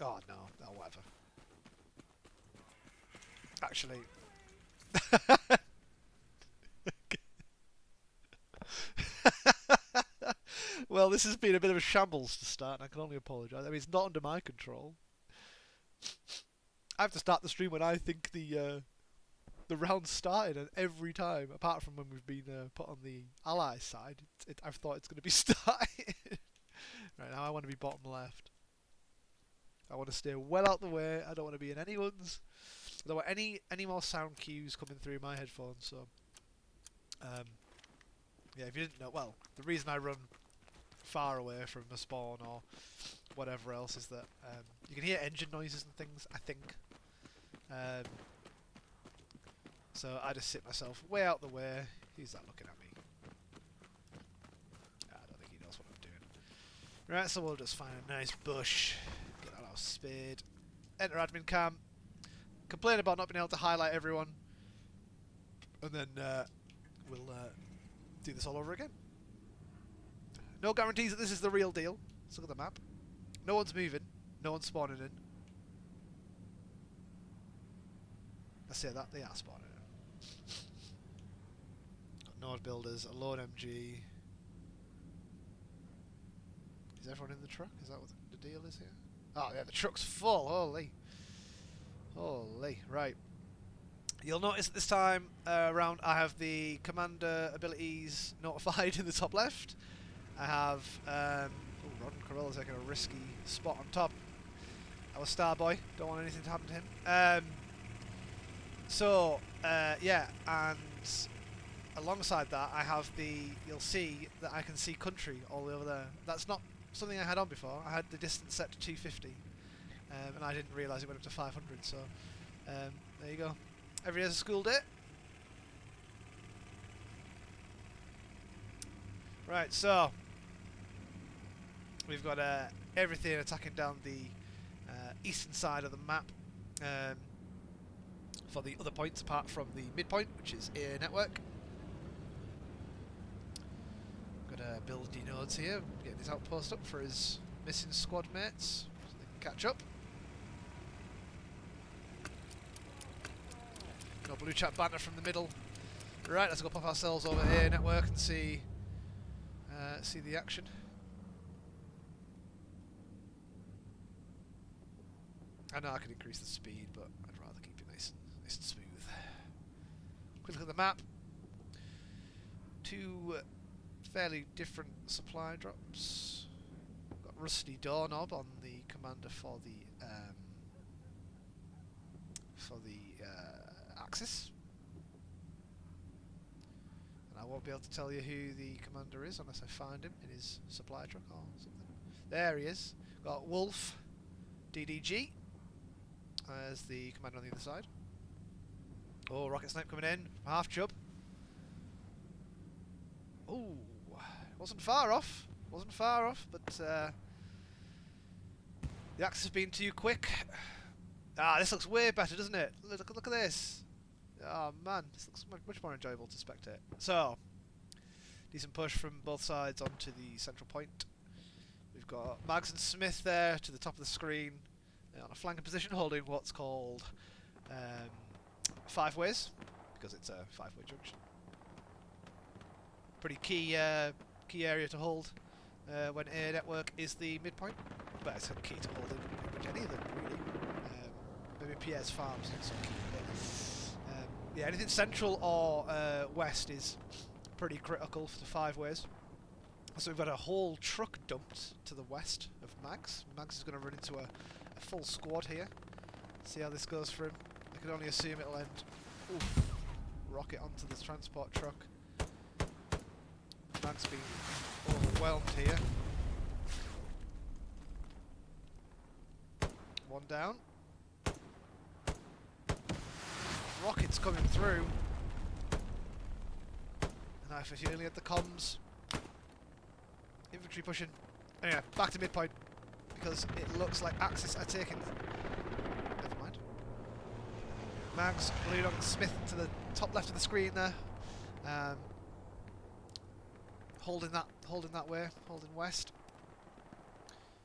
Oh no, oh whatever. Actually. Well, this has been a bit of a shambles to start, and I can only apologise. I mean, it's not under my control. I have to start the stream when I think the round started, and every time, apart from when we've been put on the ally side, I've thought it's going to be started. Right, now I want to be bottom left. I want to stay well out the way. I don't want to be in anyone's. I don't want any more sound cues coming through my headphones. So, yeah, if you didn't know, well, the reason I run far away from a spawn or whatever else is that you can hear engine noises and things, I think. So I just sit myself way out the way. Who's that looking at me? I don't think he knows what I'm doing. Right, so we'll just find a nice bush, get out our spade, enter admin cam, complain about not being able to highlight everyone, and then we'll do this all over again. No guarantees that this is the real deal. Let's look at the map. No one's moving. No one's spawning in. I say that, they are spawning in. Got Nord builders, a lone MG. Is everyone in the truck? Is that what the deal is here? Oh yeah, the truck's full. Holy. Holy. Right. You'll notice at this time around I have the commander abilities notified in the top left. I have Ron Corolla's taking a risky spot on top. Our star boy, don't want anything to happen to him. So yeah, and alongside that I have you'll see that I can see country all the way over there. That's not something I had on before. I had the distance set to 250 and I didn't realise it went up to 500, so there you go. Every day's a school day. Right, so we've got everything attacking down the eastern side of the map for the other points apart from the midpoint, which is A network. Got to build D nodes here, getting his outpost up for his missing squad mates so they can catch up. No blue chat banner from the middle. Right, let's go pop ourselves over A network and see the action. I know I can increase the speed, but I'd rather keep it nice and smooth. Quick look at the map. Two fairly different supply drops. Got Rusty Doorknob on the commander for the Axis. And I won't be able to tell you who the commander is unless I find him in his supply truck or something. There he is. Got Wolf DDG as the commander on the other side. Oh, rocket snipe coming in. Half chub. Oh, wasn't far off. Wasn't far off, but the Axis has been too quick. Ah, this looks way better, doesn't it? Look at this. Oh man, this looks much more enjoyable to spectate. So, decent push from both sides onto the central point. We've got Mags and Smith there to the top of the screen on a flanking position, holding what's called 5 ways, because it's a 5-way junction. Pretty key area to hold when A network is the midpoint, but it's key to hold in pretty much any of them really. Maybe Pierre's Farms is some key. Yeah, anything central or west is pretty critical for the 5 ways. So we've got a whole truck dumped to the west of Mags. Mags is going to run into a full squad here. See how this goes for him. I can only assume it'll end. Oof. Rocket onto the transport truck. Mags being overwhelmed here. One down. Rockets coming through. And I feel only at the comms. Infantry pushing. Anyway, back to midpoint. Because it looks like Axis are taking... Never mind. Mags, Blue Dog and Smith to the top left of the screen there. Holding that way, holding west.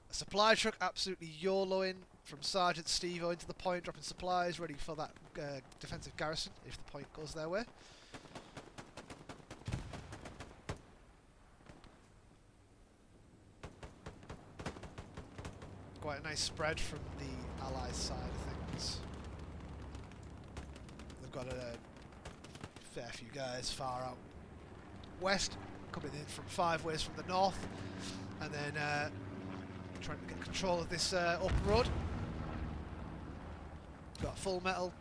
A supply truck absolutely YOLOing from Sergeant Steve-O into the point, dropping supplies, ready for that defensive garrison if the point goes their way. Quite a nice spread from the Allies side of things. They've got a fair few guys far out west, coming in from 5 ways from the north, and then trying to get control of this open road. Got Full Metal,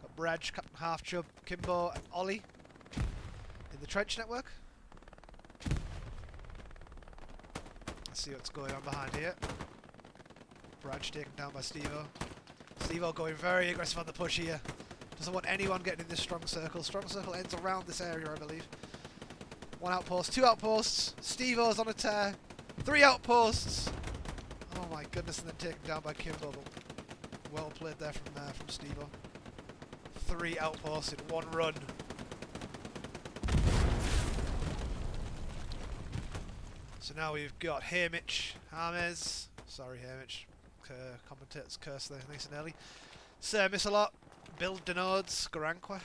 got Bradge, Captain Half Chub, Kimbo, and Ollie in the trench network. Let's see what's going on behind here. Bradge taken down by Steve-O. Steve-O going very aggressive on the push here. Doesn't want anyone getting in this strong circle. Strong circle ends around this area, I believe. 1 outpost, 2 outposts. Steve-O's on a tear. 3 outposts. Oh my goodness, and then taken down by Kimbo. Well played there from Steve-O. 3 outposts in 1 run. So now we've got Hamish, James. Sorry, Hamish. Commentator's curse there, nice and early. Sir Missalot, Bill Denodes, Garanqua.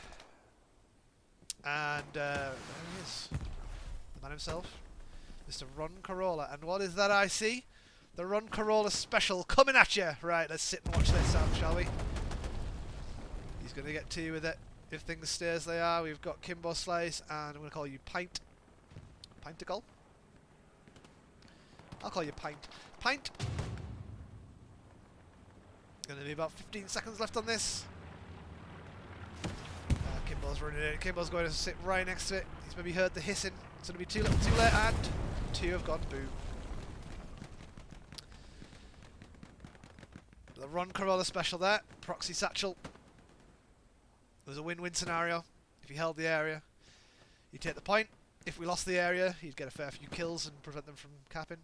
And there he is. The man himself. Mr. Ron Corolla. And what is that I see? The Ron Corolla special coming at you. Right, let's sit and watch this out, shall we? He's going to get to you with it if things stay as they are. We've got Kimbo Slice, and I'm going to call you Pint. Pintacle? I'll call you Pint. Pint! Going to be about 15 seconds left on this. Kimbo's running in. Kimbo's going to sit right next to it. He's maybe heard the hissing. It's going to be too little too late, and 2 have gone boom. The Ron Corolla special there. Proxy Satchel. It was a win-win scenario. If he held the area, he'd take the point. If we lost the area, he'd get a fair few kills and prevent them from capping.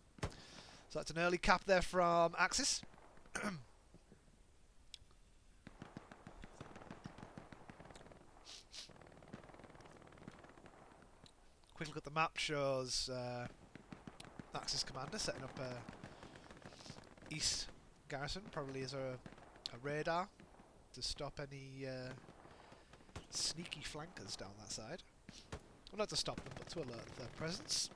So that's an early cap there from Axis. Quick look at the map shows Axis commander setting up east garrison, probably as a radar to stop any sneaky flankers down that side. Well, not to stop them, but to alert their presence.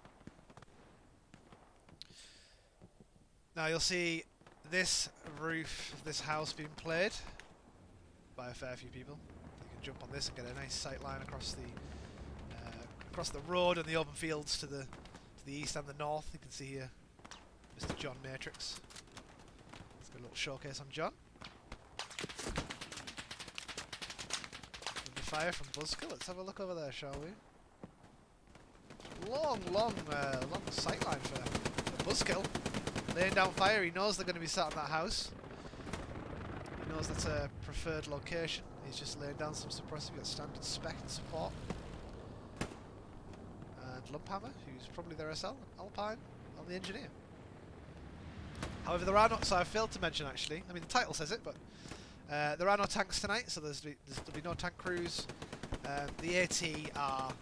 Now you'll see this roof of this house being played by a fair few people. You can jump on this and get a nice sight line across the road and the open fields to the east and the north. You can see here Mr. John Matrix. Let's get a little showcase on John. Under fire from Buzzkill. Let's have a look over there, shall we? Long sight line for Buzzkill. Laying down fire. He knows they're going to be sat in that house. He knows that's a preferred location. He's just laying down some suppressive. You've got standard spec and support. Lumphammer, who's probably their SL, Alpine on the engineer. However, there are not, so I failed to mention actually, I mean the title says it, but there are no tanks tonight, so there'll be no tank crews. The AT are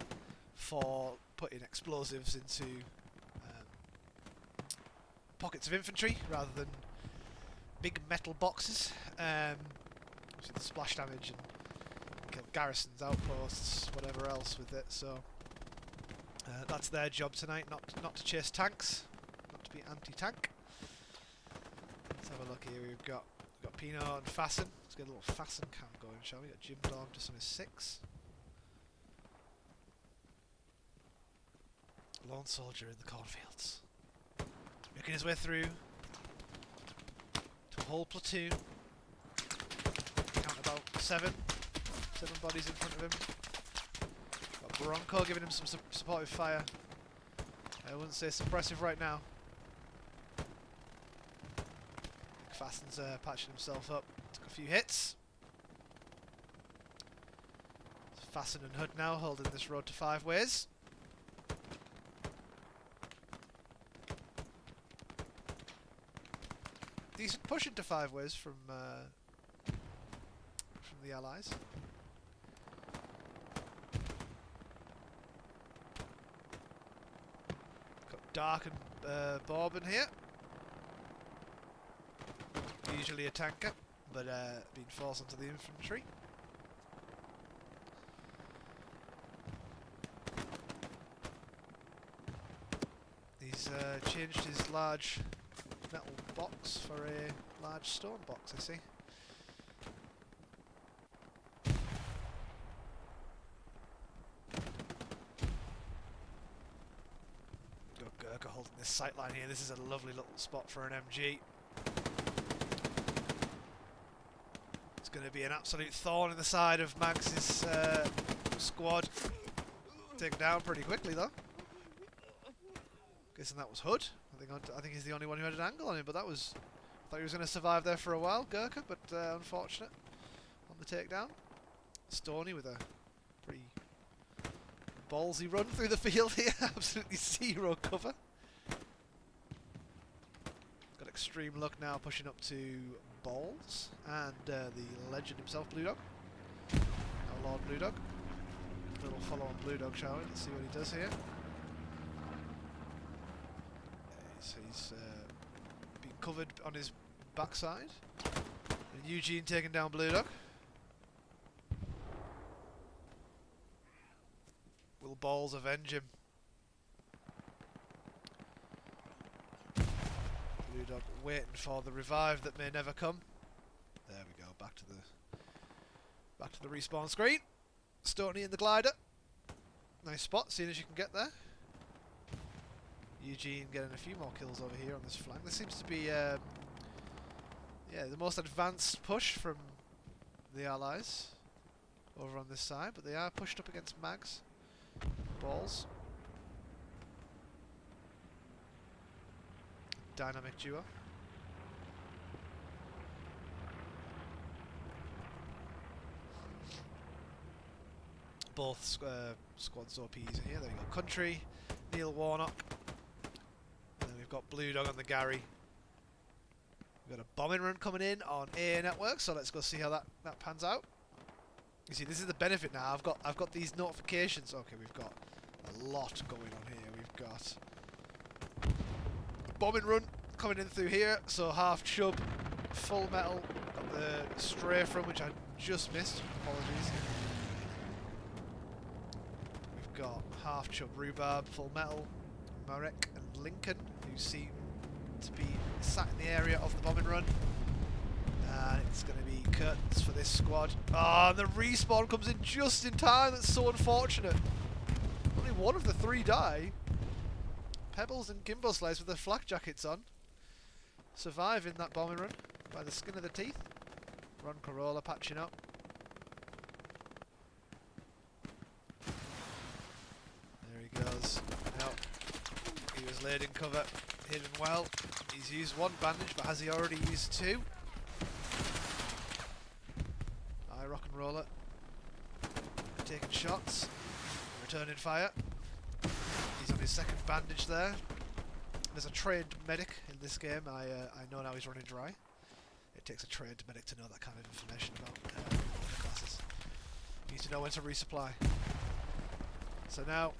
for putting explosives into pockets of infantry rather than big metal boxes. Obviously the splash damage and kill garrisons, outposts, whatever else with it, so that's their job tonight, not to chase tanks, not to be anti-tank. Let's have a look here. We've got Pino and Fasten. Let's get a little Fasten cam going, shall we? Got Jim Dawn just on his 6. Lone soldier in the cornfields, making his way through to a whole platoon. Count about 7 bodies in front of him. Bronco giving him some supportive fire. I wouldn't say suppressive right now. Fasten's patching himself up. Took a few hits. Fasten and Hood now holding this road to 5 ways. Decent push into 5 ways from the Allies. Dark and Bourbon here. usually a tanker, but being forced onto the infantry. He's changed his large metal box for a large stone box, I see. Got Gurkha holding this sight line here. This is a lovely little spot for an MG. It's going to be an absolute thorn in the side of Mags's squad. Taken down pretty quickly though. Guessing that was Hood. I think he's the only one who had an angle on him, but that was... I thought he was going to survive there for a while, Gurkha, but unfortunate on the takedown. Stoney with a pretty ballsy run through the field here. Absolutely zero cover. Got extreme luck now pushing up to Balls and the legend himself, Blue Dog. Our Lord Blue Dog. A little follow on Blue Dog, shall we? Let's see what he does here. He's been covered on his backside. And Eugene taking down Blue Dog. Will Balls avenge him? Blue Dog waiting for the revive that may never come. There we go, back to the respawn screen. Stoney in the glider. Nice spot, seeing as you can get there. Eugene getting a few more kills over here on this flank. This seems to be yeah, the most advanced push from the Allies over on this side, but they are pushed up against Mags. Balls. Dynamic duo. Both squads OPs are here. There we go. Country, Neil Warnock. And then we've got Blue Dog on the Gary. We've got a bombing run coming in on AA Network, so let's go see how that pans out. You see, this is the benefit now. I've got these notifications. Okay, we've got a lot going on here. We've got bombing run coming in through here. So half chub, full metal, got the stray from which I just missed. Apologies. We've got half chub rhubarb, full metal, Marek and Lincoln, who seem to be sat in the area of the bombing run. And it's going to be curtains for this squad. Ah, and the respawn comes in just in time. That's so unfortunate. Only one of the three die. Pebbles and Gimbo Slice with their flak jackets on survive in that bombing run by the skin of the teeth. Ron Corolla patching up. There he goes. Now, he was laid in cover, hidden well. He's used one bandage, but has he already used two? Rock and roller, taking shots, returning fire. He's on his second bandage there. There's a trained medic in this game. I know now he's running dry. It takes a trained medic to know that kind of information about the classes. You need to know when to resupply. So now,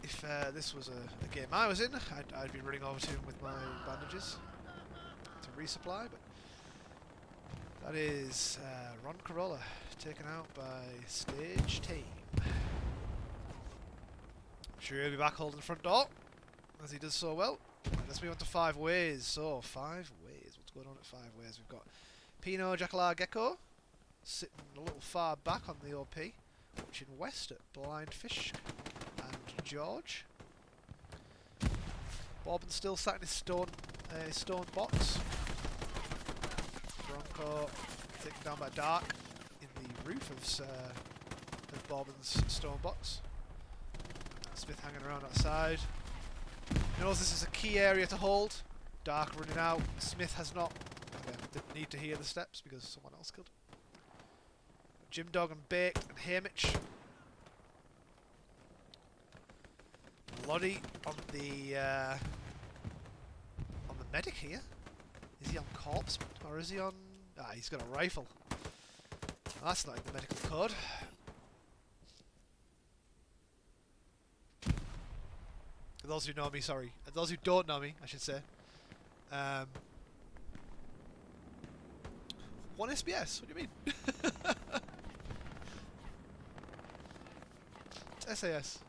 if this was a game I was in, I'd be running over to him with my bandages to resupply, but that is Ron Corolla taken out by Stage Team. I'm sure he'll be back holding the front door, as he does so well. Right, let's move on to 5 ways. So, 5 ways. What's going on at 5 ways? We've got Pino Jackala Gecko sitting a little far back on the OP, watching west at Blind Fish and George. Bobbin still sat in his stone box. Bronco taken down by Dark in the roof of Bobbin's stone box. Smith hanging around outside. He knows this is a key area to hold. Dark running out. Smith has not. Okay, didn't need to hear the steps because someone else could. Jim Dog and Baked and Hamish. Lottie on the medic here. Is he on corpseman or is he on? Ah, he's got a rifle. That's not in the medical code. For those who know me, sorry. And those who don't know me, I should say. 1 SBS? What do you mean? It's SAS.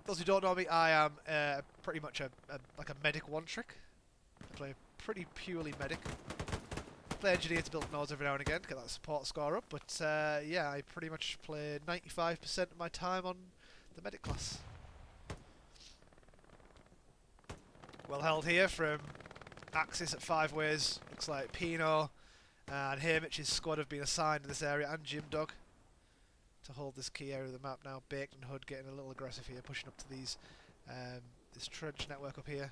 Those who don't know me, I am pretty much like a medic one trick. I play pretty purely medic. Play engineer to build nodes every now and again, get that support score up, but yeah, I pretty much play 95% of my time on the medic class. Well held here from Axis at 5 ways. Looks like Pino and Haymitch's squad have been assigned to this area, and Jim Dog, to hold this key area of the map now. Baked and Hood getting a little aggressive here, pushing up to these this trench network up here.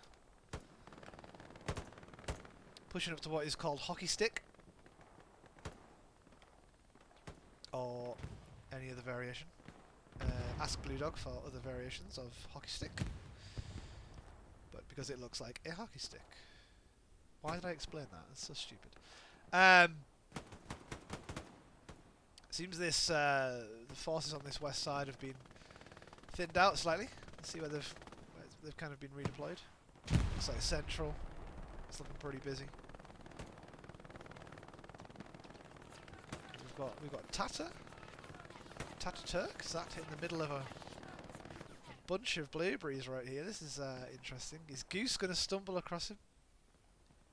Pushing up to what is called Hockey Stick. Or any other variation. Ask Blue Dog for other variations of Hockey Stick. But because it looks like a hockey stick. Why did I explain that? That's so stupid. Seems this the forces on this west side have been thinned out slightly. Let's see where they've kind of been redeployed. Looks like Central. It's looking pretty busy. We've got Turk. Is that in the middle of a bunch of blueberries right here? This is interesting. Is Goose going to stumble across him?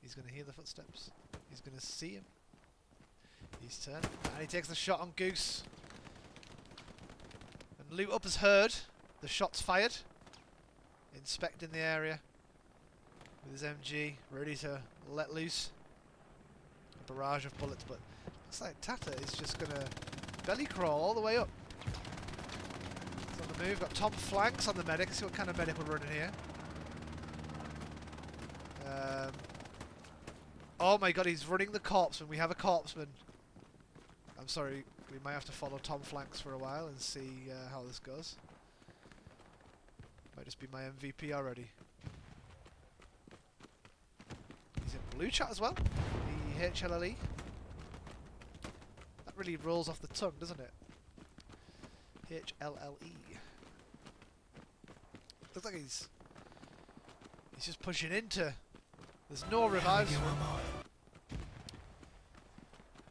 He's going to hear the footsteps. He's going to see him. He's turning, and he takes the shot on Goose. And Loot Up has heard the shots fired. Inspecting the area with his MG, ready to let loose a barrage of bullets, but looks like Tata is just going to belly crawl all the way up. He's on the move. Got Tom Flanks on the medic. See what kind of medic we're running here. Oh my god, he's running the corpsman. We have a corpsman. I'm sorry, we might have to follow Tom Flanks for a while and see how this goes. Might just be my MVP already. He's in blue chat as well. The HLLE. That really rolls off the tongue, doesn't it? HLLE. Looks like he's just pushing into. There's no revives.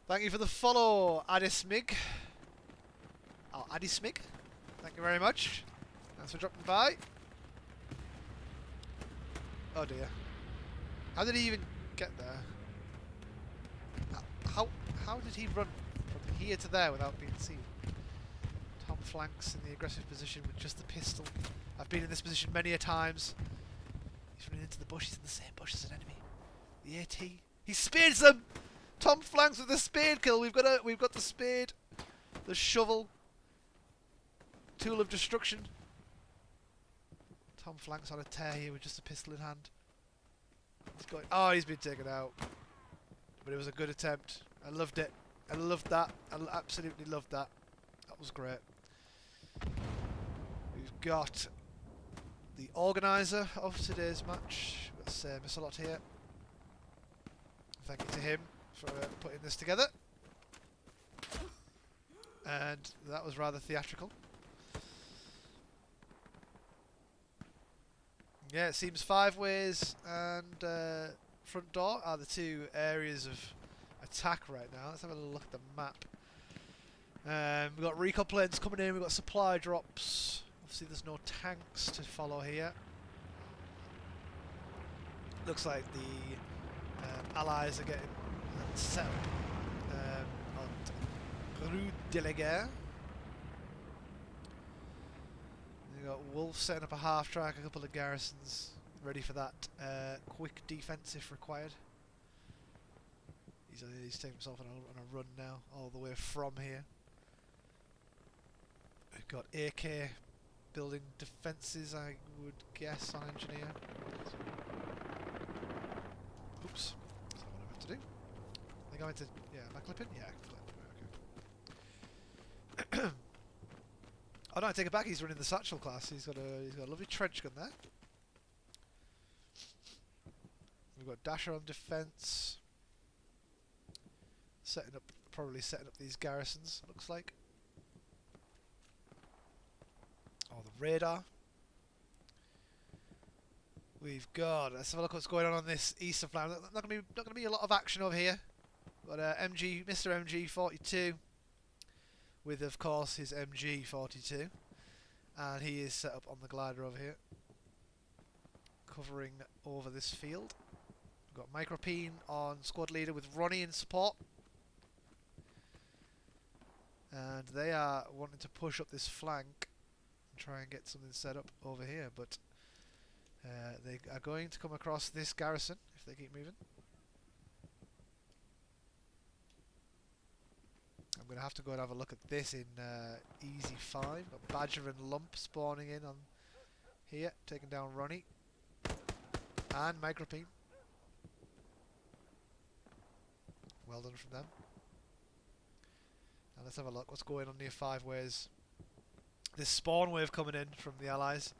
Thank you for the follow, Adismig. Oh, Adismig. Thank you very much. Thanks for dropping by. Oh dear. How did he even get there? How did he run from here to there without being seen? Tom Flanks in the aggressive position with just the pistol. I've been in this position many a times. He's running into the bush. He's in the same bush as an enemy. The AT. He spears them. Tom Flanks with the spade kill. We've got the spade, the shovel, tool of destruction. Tom Flanks on a tear here with just a pistol in hand. He's going. Oh, he's been taken out. But it was a good attempt. I loved it. I loved that. I absolutely loved that. That was great. We've got the organiser of today's match. Let's miss a lot here. Thank you to him for putting this together. And that was rather theatrical. Yeah, it seems 5 ways and front door are the two areas of attack right now. Let's have a look at the map. We've got recon planes coming in, we've got supply drops. Obviously there's no tanks to follow here. Looks like the Allies are getting set up on Rue de la Guerre. We've got Wolf setting up a half track, a couple of garrisons ready for that quick defense if required. He's taking himself on a run now, all the way from here. We've got AK building defences, I would guess, on engineer. Oops, that's not what I meant to do. I think I meant to, yeah, am I clipping? Yeah, clip. Okay. Oh no, I take it back, he's running the satchel class. He's got a lovely trench gun there. We've got Dasher on defence. Probably setting up these garrisons, it looks like. Oh, the radar. we've got. Let's have a look what's going on this eastern flank. Not going to be a lot of action over here. But Mr. MG42, with of course his MG42, and he is set up on the glider over here, covering over this field. We've got Micropeen on squad leader with Ronnie in support. And they are wanting to push up this flank and try and get something set up over here, but they are going to come across this garrison if they keep moving. I'm going to have to go and have a look at this in Easy 5. Got Badger and Lump spawning in on here, taking down Ronnie and Micropeen. Well done from them. Now let's have a look what's going on near 5 ways. This spawn wave coming in from the allies.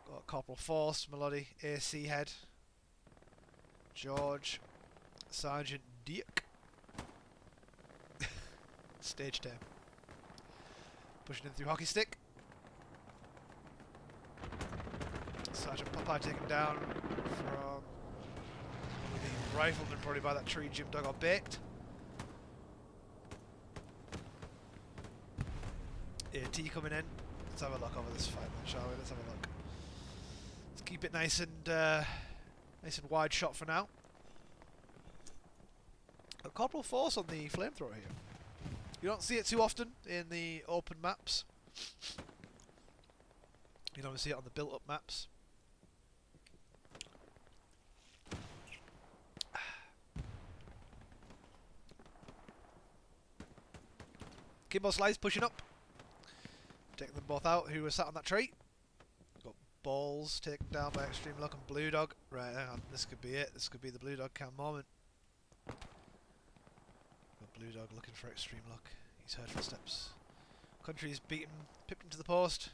Got Corporal Force, Melody, AC Head, George, Sergeant Dick. Stage 10. Pushing in through Hockey Stick. Sergeant Popeye taken down from the rifleman, probably by that tree. Jim Dog got baked. AT coming in. Let's have a look over this fight then, shall we? Let's have a look. Let's keep it nice and wide shot for now. A Corporal Force on the flamethrower here. You don't see it too often in the open maps. You don't see it on the built-up maps. Kimbo Slice pushing up. Taking them both out, who were sat on that tree. Got Balls taken down by Extreme Luck and Blue Dog. Right, hang on, this could be it. This could be the Blue Dog cam moment. Blue Dog looking for Extreme Luck. He's heard footsteps. Country's beaten, pipped him to the post.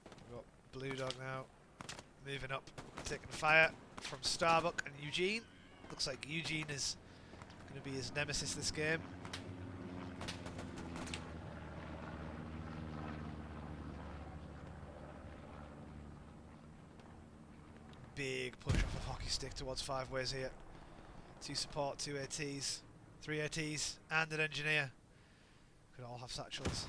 We've got Blue Dog now moving up, taking fire from Starbuck and Eugene. Looks like Eugene is going to be his nemesis this game. Big push off of Hockey Stick towards 5 ways here. 2 support, 2 ATs, 3 ATs, and an engineer. Could all have satchels.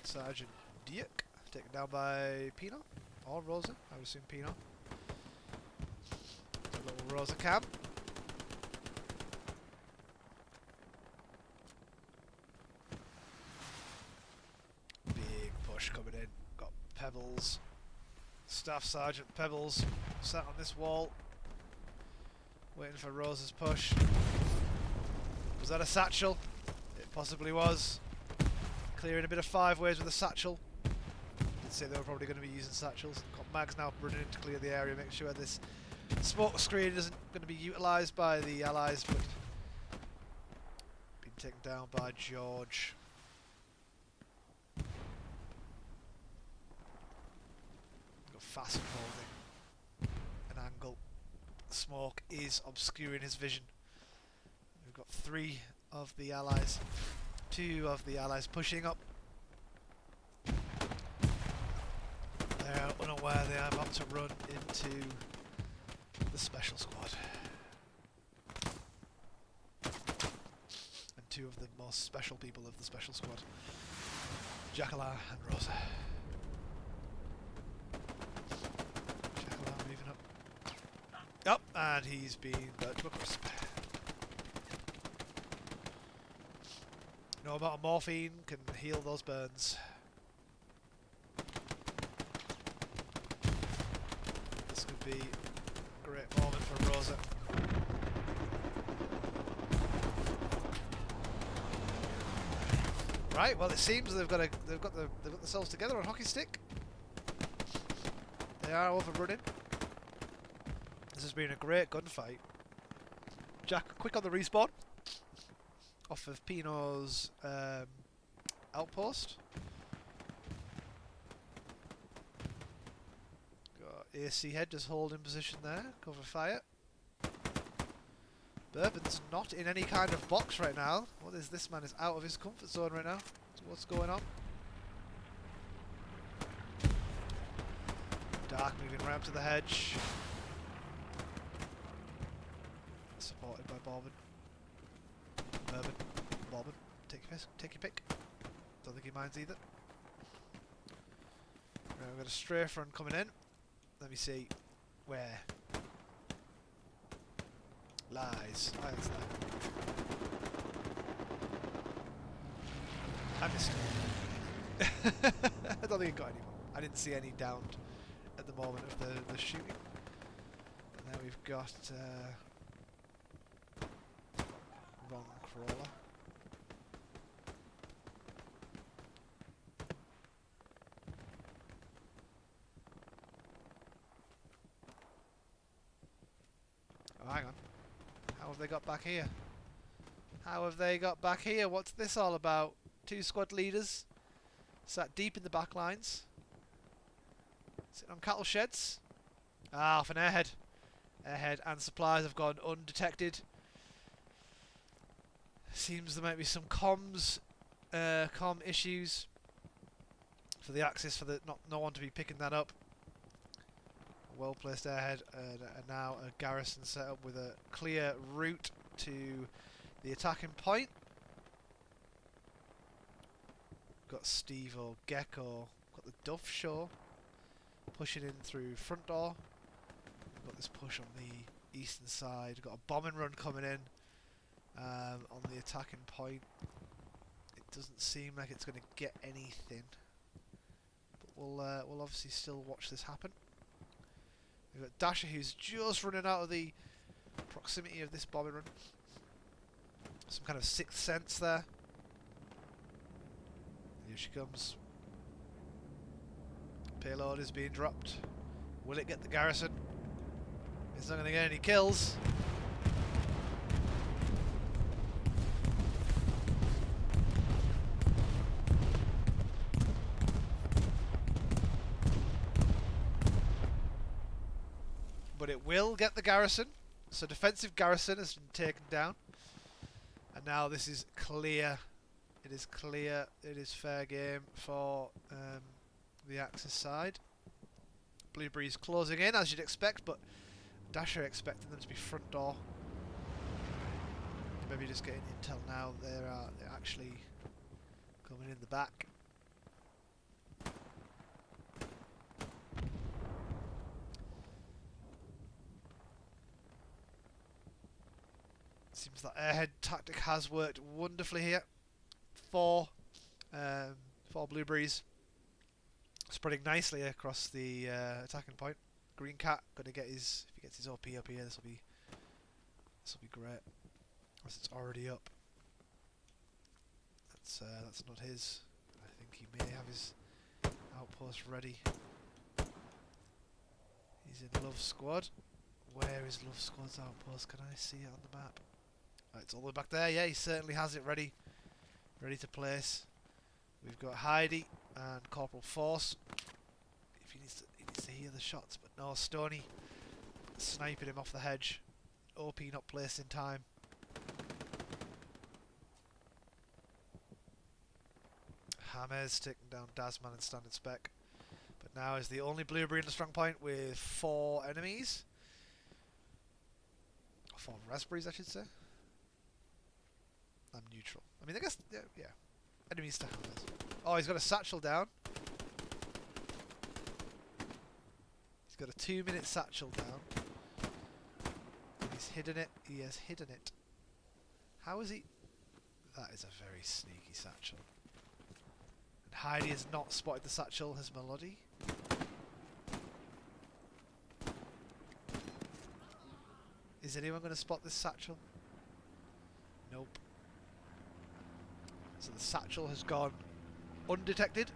Sergeant Dick, taken down by Pino, or Rosa, I would assume Pino. A little Rosa cam. Coming in, got Pebbles, Staff Sergeant Pebbles sat on this wall waiting for Rose's push. Was that a satchel? It possibly was. Clearing a bit of 5 ways with a satchel. Did say they were probably going to be using satchels. Got Mags now running in to clear the area, make sure this smoke screen isn't going to be utilised by the allies, but been taken down by George. Fast holding an angle. Smoke is obscuring his vision. We've got 3 of the allies, 2 of the allies pushing up. They're unaware they are about to run into the special squad. And 2 of the most special people of the special squad, Jacala and Rosa. Up, and he's been burnt to a crisp. No amount of morphine can heal those burns. This could be a great moment for Rosa. Right, well it seems they've got themselves together on Hockey Stick. They are overrunning. This has been a great gunfight. Jack, quick on the respawn. Off of Pino's outpost. Got AC Head just holding position there. Cover fire. Bourbon's not in any kind of box right now. What is this man is out of his comfort zone right now? So what's going on? Dark moving right up to the hedge. Supported by Bourbon. Bourbon. Take your pick. Don't think he minds either. Right, we've got a strafe run coming in. Let me see. Where? Lies. Lies there. I missed it. I don't think it got anyone. I didn't see any downed at the moment of the shooting. And now we've got wrong crawler. Oh, hang on. How have they got back here? How have they got back here? What's this all about? 2 squad leaders sat deep in the back lines. Sitting on cattle sheds. Ah, off an airhead. Airhead and supplies have gone undetected. Seems there might be some comms, comm issues for the Axis, for the no one to be picking that up. A well placed airhead, and now a garrison set up with a clear route to the attacking point. Got Steve or Gecko, got the Duff Show pushing in through front door. Got this push on the eastern side. Got a bombing run coming in on the attacking point. It doesn't seem like it's going to get anything, but we'll obviously still watch this happen. We've got Dasher, who's just running out of the proximity of this bombing run. Some kind of sixth sense there. Here she comes. Payload is being dropped. Will it get the garrison? It's not going to get any kills. But it will get the garrison. So defensive garrison has been taken down. And now this is clear. It is clear. It is fair game for the Axis side. Blueberry's closing in, as you'd expect, but Dasher expecting them to be front door. Maybe just getting intel now. They're actually coming in the back. Seems that airhead tactic has worked wonderfully here. Four Blueberries spreading nicely across the attacking point. Green Cat going to get his, if he gets his OP up here, this will be great. Unless it's already up. That's not his. I think he may have his outpost ready. He's in Love Squad. Where is Love Squad's outpost? Can I see it on the map? Oh, it's all the way back there. Yeah, he certainly has it ready to place. We've got Heidi and Corporal Force. If he needs to hear the shots, but no, Stony sniping him off the hedge. OP not placed in time. Hammers taking down Dasman and Standard Spec. But now is the only Blueberry in the strong point with 4 enemies. 4 raspberries, I should say. I'm neutral. I mean, I guess, yeah. Enemies to hammers. Oh, he's got a satchel down. He's got a 2-minute satchel down. And he's hidden it. He has hidden it. How is he? That is a very sneaky satchel. And Heidi has not spotted the satchel. Has Melody? Is anyone going to spot this satchel? Nope. So the satchel has gone undetected.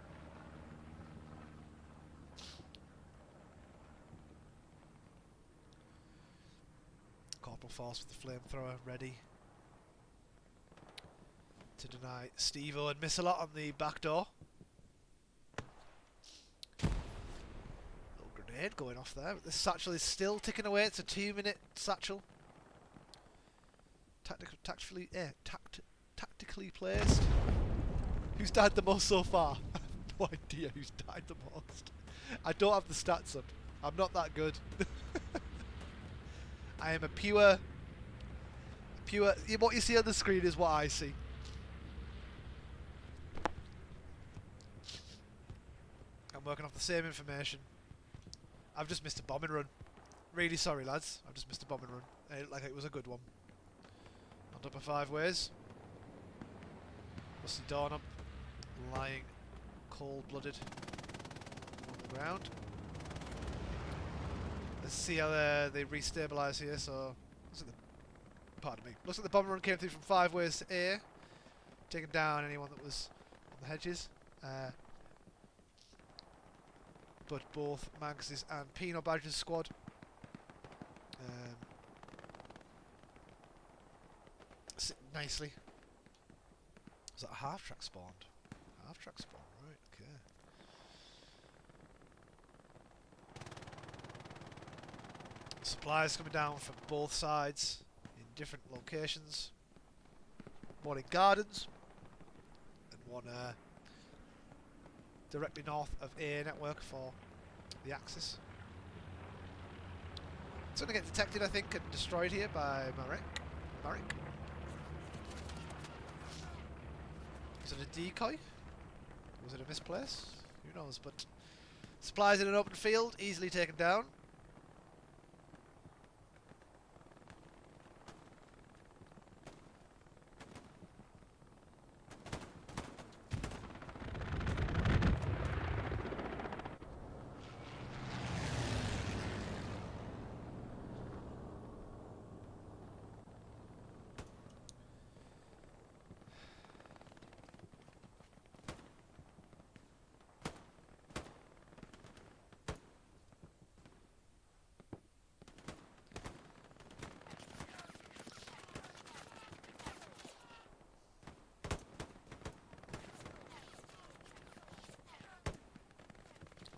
Corporal Force with the flamethrower ready to deny Steve-O and Miss-A-Lot on the back door. Little grenade going off there, but this satchel is still ticking away. It's a 2-minute satchel. tactically placed. Who's died the most so far? I have no idea who's died the most. I don't have the stats up. I'm not that good. I am a pure... What you see on the screen is what I see. I'm working off the same information. I've just missed a bombing run. Really sorry, lads. I've just missed a bombing run. It looked like it was a good one. On top of 5 ways. Rusty Dawn up. Lying cold-blooded on the ground. Let's see how they restabilise here. So, pardon me. Looks like the bombing run came through from 5 ways to A. Taking down anyone that was on the hedges. But both Mags's and Pino Badger's squad sit nicely. Was that a half-track spawned? Half-track spawn, right, okay. Supplies coming down from both sides in different locations. One in Gardens and one directly north of A network for the Axis. It's going to get detected, I think, and destroyed here by Marek. Was it a decoy? Was it a misplace? Who knows, but supplies in an open field, easily taken down.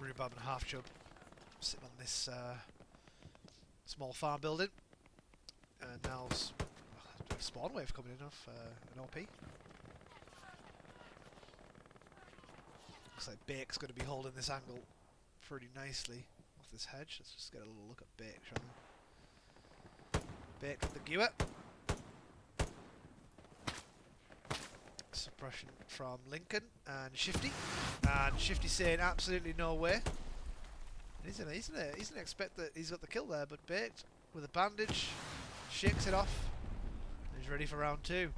Rhubarb and half chub sitting on this small farm building, and now a spawn wave coming in off an OP. Looks like Bake's going to be holding this angle pretty nicely off this hedge. Let's just get a little look at Bake, shall we? Bake with the Gewer. Suppression from Lincoln and Shifty. And Shifty saying absolutely no way. He's gonna expect that he's got the kill there, but Baked with a bandage shakes it off. And he's ready for round 2.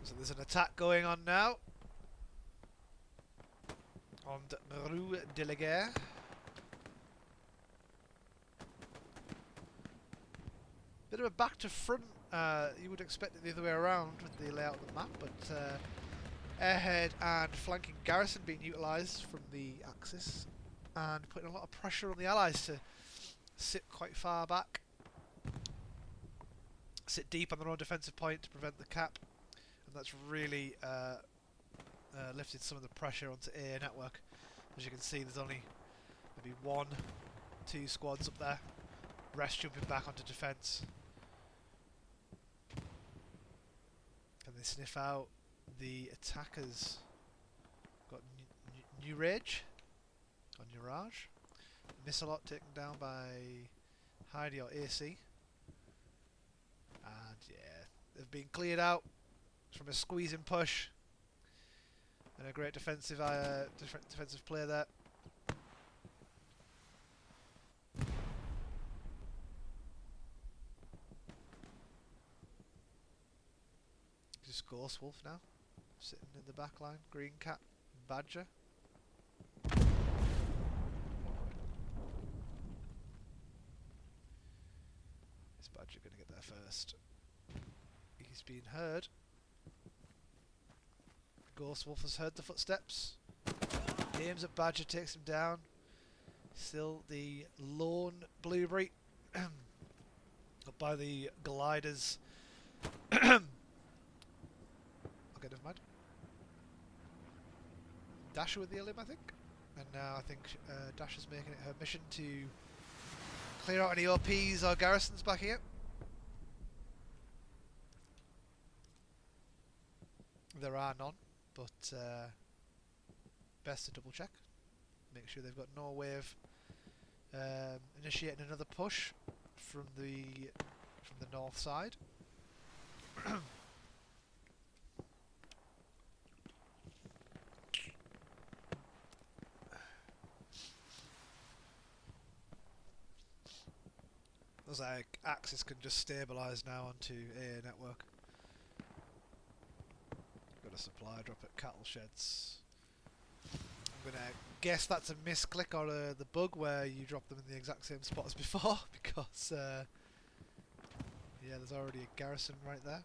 So there's an attack going on now on the Rue de la Guerre. Bit of a back to front. You would expect it the other way around with the layout of the map, but airhead and flanking garrison being utilised from the Axis and putting a lot of pressure on the Allies to sit quite far back, sit deep on their own defensive point to prevent the cap, and that's really lifted some of the pressure onto A network. As you can see, there's only maybe 1-2 squads up there, rest jumping back onto defence. Can they sniff out the attackers? Got New Rage on Mirage. Missalot taken down by Heidi or AC. And yeah, they've been cleared out from a squeezing push. And a great defensive play there. Just Ghost Wolf now, sitting in the back line. Green Cat, Badger. Is Badger going to get there first? He's been heard. Ghost Wolf has heard the footsteps. Aims at Badger, takes him down. Still the lone Blueberry up by the gliders Okay, never mind. Dasher with the elim, I think. And now I think Dasher's making it her mission to clear out any OPs or garrisons back here. There are none, but best to double check. Make sure they've got no way of initiating another push from the north side. Looks like Axis can just stabilise now onto AA network. Got a supply drop at cattle sheds. I'm gonna guess that's a misclick or the bug where you drop them in the exact same spot as before, because yeah, there's already a garrison right there.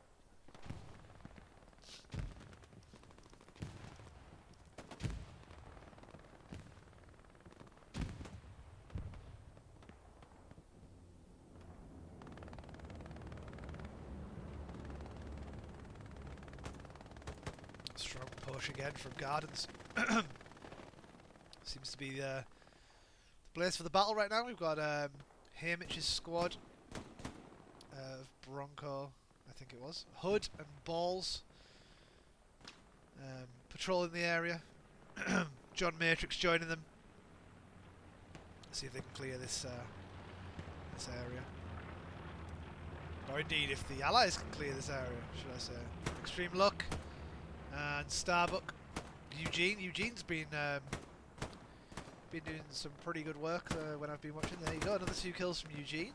Strong push again from Gardens. Seems to be the place for the battle right now. We've got Hamich's squad of Bronco, I think it was, Hood and Balls patrolling the area. John Matrix joining them. See if they can clear this this area. Or indeed, if the Allies can clear this area, should I say. Extreme Luck and Starbuck. Eugene's been doing some pretty good work when I've been watching. There you go, another 2 kills from Eugene.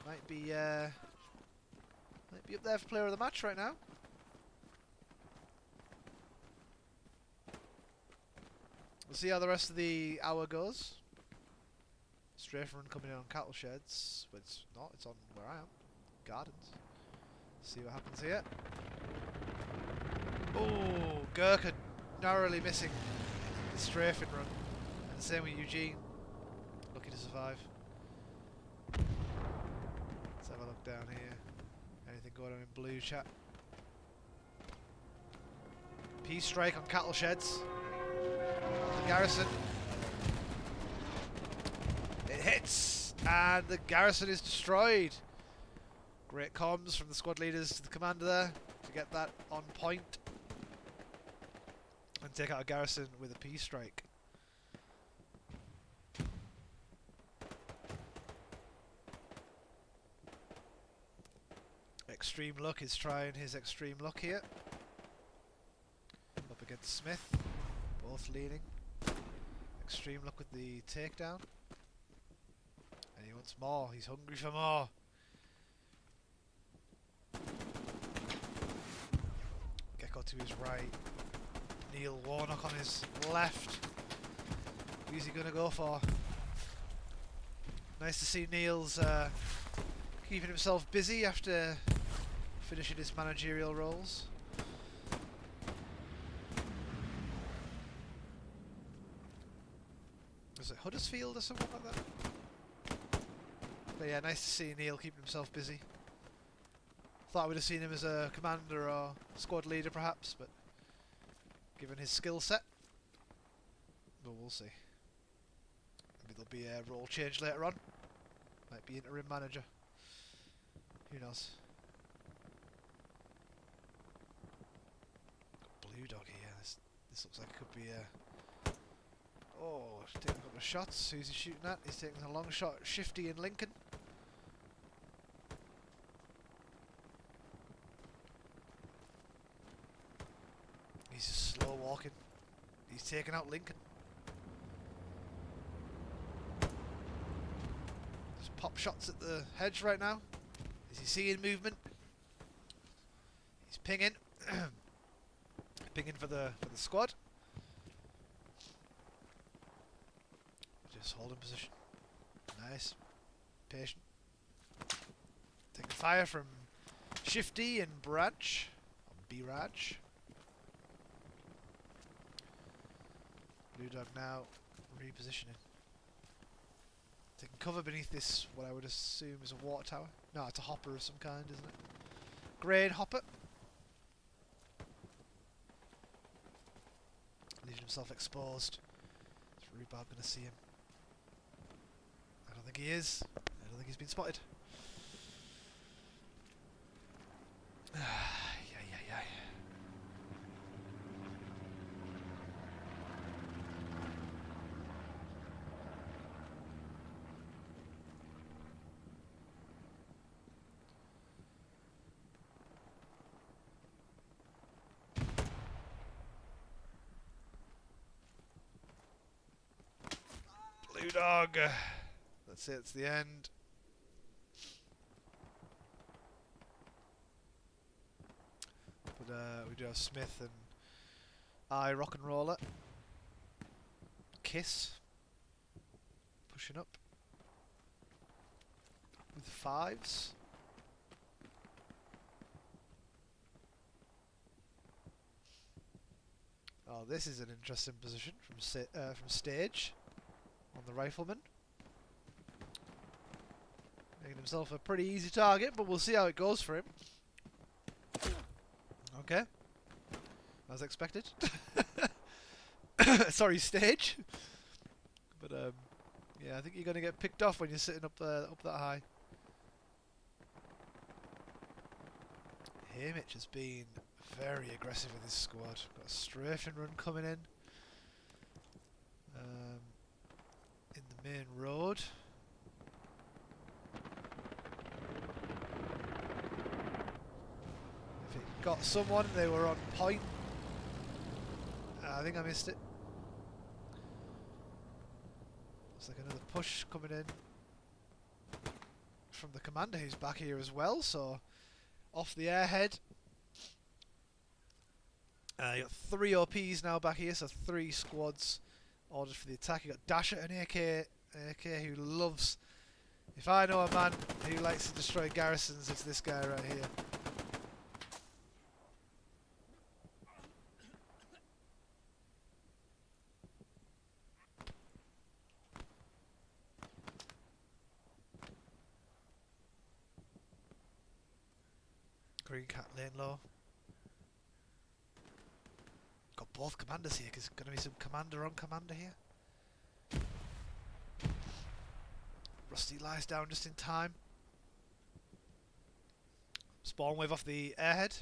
Might be up there for player of the match right now. We'll see how the rest of the hour goes. Strafe run coming in on cattle sheds, but it's not. It's on where I am, Gardens. See what happens here. Oh, Gurkha narrowly missing the strafing run. And the same with Eugene. Lucky to survive. Let's have a look down here. Anything going on in blue, chat? Peace strike on cattle sheds. The garrison. It hits! And the garrison is destroyed. Great comms from the squad leaders to the commander there to get that on point. And take out a garrison with a peace strike. Extreme Luck is trying his extreme luck here. Up against Smith. Both leaning. Extreme Luck with the takedown. And he wants more. He's hungry for more. Gecko to his right. Neil Warnock on his left. Who's he going to go for? Nice to see Neil's keeping himself busy after finishing his managerial roles. Was it Huddersfield or something like that? But yeah, nice to see Neil keeping himself busy. Thought I would have seen him as a commander or squad leader perhaps, but given his skill set. But we'll see. Maybe there'll be a role change later on. Might be interim manager. Who knows? Got Blue Dog here. This looks like it could be a... Oh, taking a couple of shots. Who's he shooting at? He's taking a long shot at Shifty and Lincoln. He's just slow walking. He's taking out Lincoln. Just pop shots at the hedge right now. Is he seeing movement? He's pinging. Pinging for the squad. Just holding position. Nice. Patient. Taking fire from Shifty and Braj. Biraj. Blue Dog now repositioning. Taking cover beneath this, what I would assume is a water tower. No, it's a hopper of some kind, isn't it? Grain hopper. Leaving himself exposed. Is Reupload going to see him? I don't think he is. I don't think he's been spotted. Yeah. Blue dog. That's it. It's the end. But we do have Smith and I rock and roller. Kiss. Pushing up. With 5s. Oh, this is an interesting position from stage on the rifleman. Making himself a pretty easy target, but we'll see how it goes for him. Okay. As expected. Sorry, stage. But yeah, I think you're going to get picked off when you're sitting up there, up that high. Hamish has been very aggressive with his squad. Got a strafing run coming in the main road. If it got someone, they were on point. I think I missed it. Looks like another push coming in from the commander, who's back here as well. So off the airhead. You got 3 OPs now back here, so 3 squads ordered for the attack. You got Dasher, an AK who loves. If I know a man who likes to destroy garrisons, it's this guy right here. Green cat laying low. Got both commanders here, because there's going to be some commander on commander here. Rusty lies down just in time. Spawn wave off the airhead.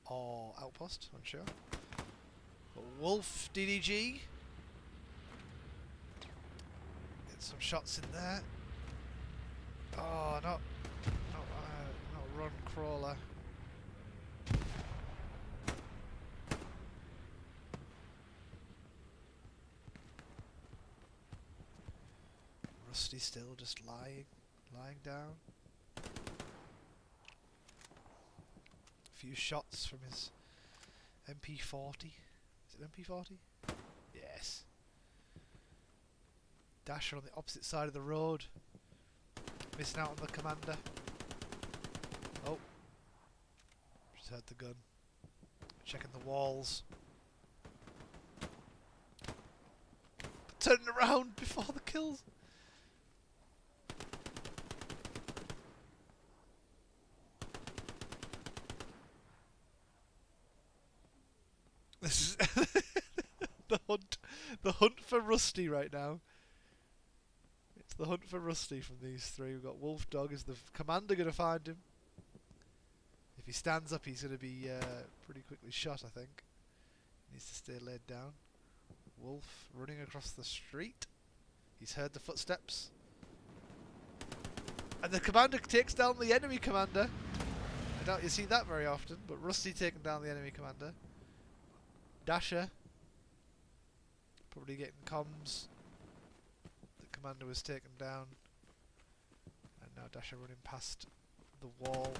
Or outpost, unsure. Got Wolf DDG. Get some shots in there. Oh, not run crawler. Rusty still just lying down. A few shots from his MP40. Is it MP40? Yes. Dasher on the opposite side of the road. Missing out on the commander. Oh. Just heard the gun. Checking the walls. Turning around before the kills. This is the hunt for Rusty right now. It's the hunt for Rusty from these 3. We've got Wolf Dog. Is the commander going to find him? If he stands up, he's going to be pretty quickly shot, I think. Needs to stay laid down. Wolf running across the street. He's heard the footsteps. And the commander takes down the enemy commander. I doubt you see that very often, but Rusty taking down the enemy commander. Dasher probably getting comms. The commander was taken down. And now Dasher running past the wall.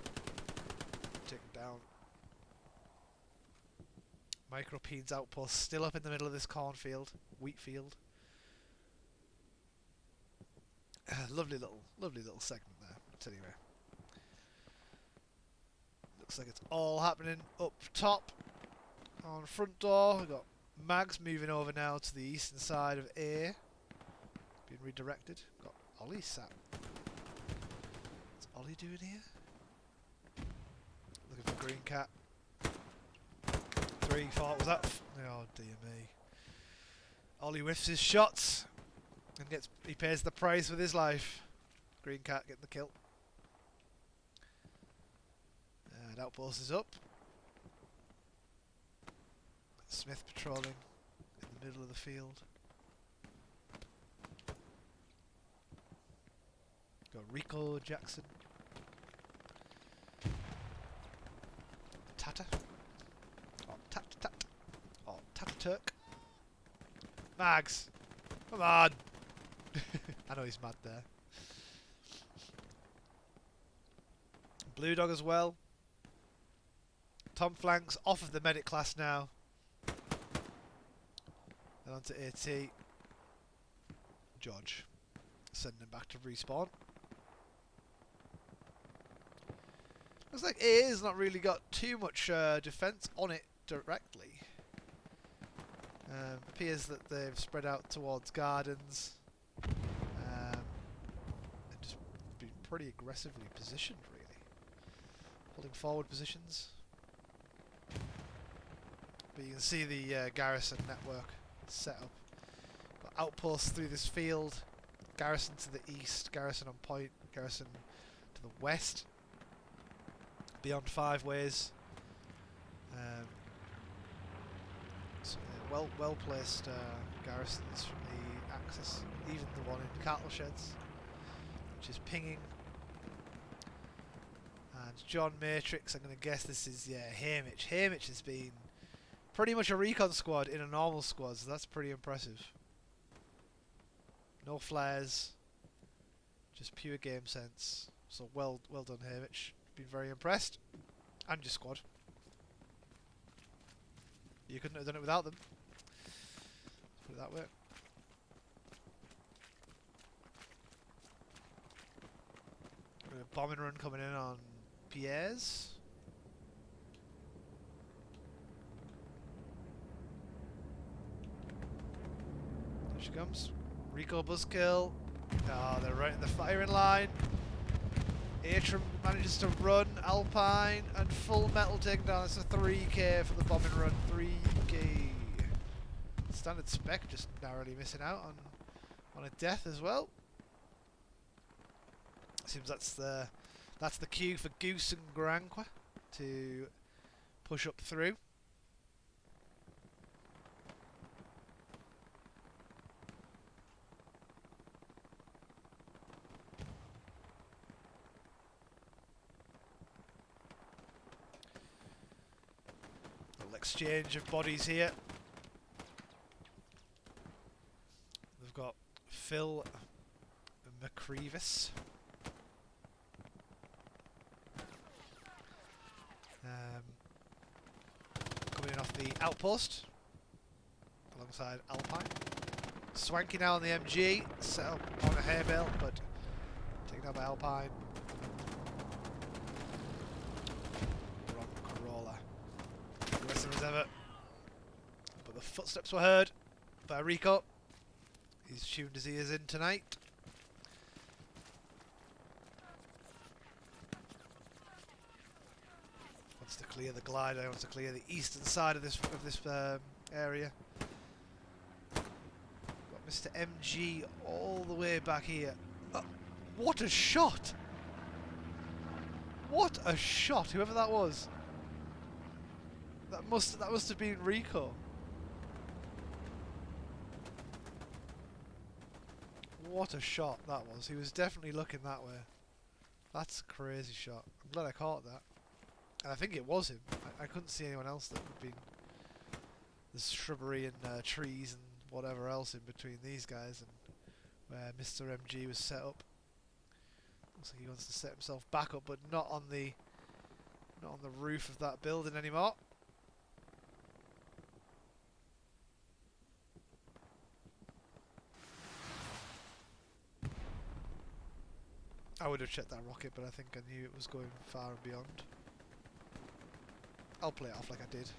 Taken down. Micropene's outpost still up in the middle of this cornfield. Wheat field. Lovely little segment there. But anyway. Looks like it's all happening up top. On the front door, we've got Mags moving over now to the eastern side of A. Being redirected. Got Ollie sat. It's Ollie doing here? Looking for green cat. 3, 4, was that? Oh dear me. Ollie whiffs his shots and he pays the price with his life. Green cat getting the kill. And outpost is up. Smith patrolling in the middle of the field. Got Rico Jackson. Tata. Oh, Tat. Oh, Turk. Mags. Come on. I know he's mad there. Blue Dog as well. Tom flanks off of the medic class now. And onto AT. George. Sending him back to respawn. Looks like A has not really got too much defense on it directly. Appears that they've spread out towards gardens. And just been pretty aggressively positioned, really. Holding forward positions. But you can see the garrison network set up. Got outposts through this field. Garrison to the east, garrison on point, garrison to the west. Beyond 5 ways. So well placed garrisons from the axis. Even the one in cattle sheds, which is pinging. And John Matrix, I'm going to guess this is Hamish. Hamish has been pretty much a recon squad in a normal squad, so that's pretty impressive. No flares, just pure game sense. So well done, Hamish. Been very impressed. And your squad. You couldn't have done it without them. Let's put it that way. A bombing run coming in on Pierre's. There she comes. Rico buzzkill. Oh, they're right in the firing line. Atrum manages to run Alpine and full metal takedown. It's a 3k for the bombing run. 3k. Standard spec just narrowly missing out on a death as well. Seems that's the cue for Goose and Granqua to push up through. Exchange of bodies here. They've got Phil McCreevis. Coming in off the outpost alongside Alpine. Swanky now on the MG, set up on a hair bale, but taken out by Alpine. Aggressive as ever. But the footsteps were heard by Rico. He's tuned his ears in tonight. Wants to clear the glider, wants to clear the eastern side of this area. Got Mr. MG all the way back here. What a shot! What a shot, whoever that was. That must have been Rico. What a shot that was. He was definitely looking that way. That's a crazy shot. I'm glad I caught that. And I think it was him. I couldn't see anyone else that would have been. There's shrubbery and trees and whatever else in between these guys and where Mr. MG was set up. Looks like he wants to set himself back up, but not on the roof of that building anymore. I would have checked that rocket, but I think I knew it was going far and beyond. I'll play it off like I did.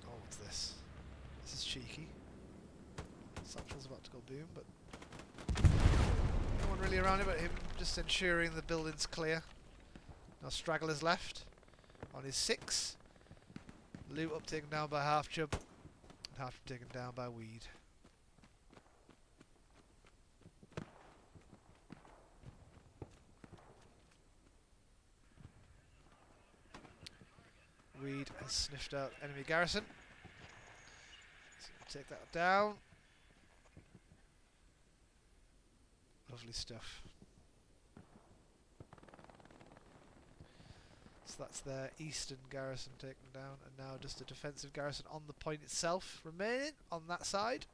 Oh, what's this? This is cheeky. Satchel's about to really around it, but him just ensuring the building's clear. No stragglers left. On his 6. Loot up taken down by Half Chub. And Half Chub taken down by Weed. Weed has sniffed out enemy garrison. So we'll take that down. Lovely stuff. So that's their eastern garrison taken down, and now just a defensive garrison on the point itself remaining on that side.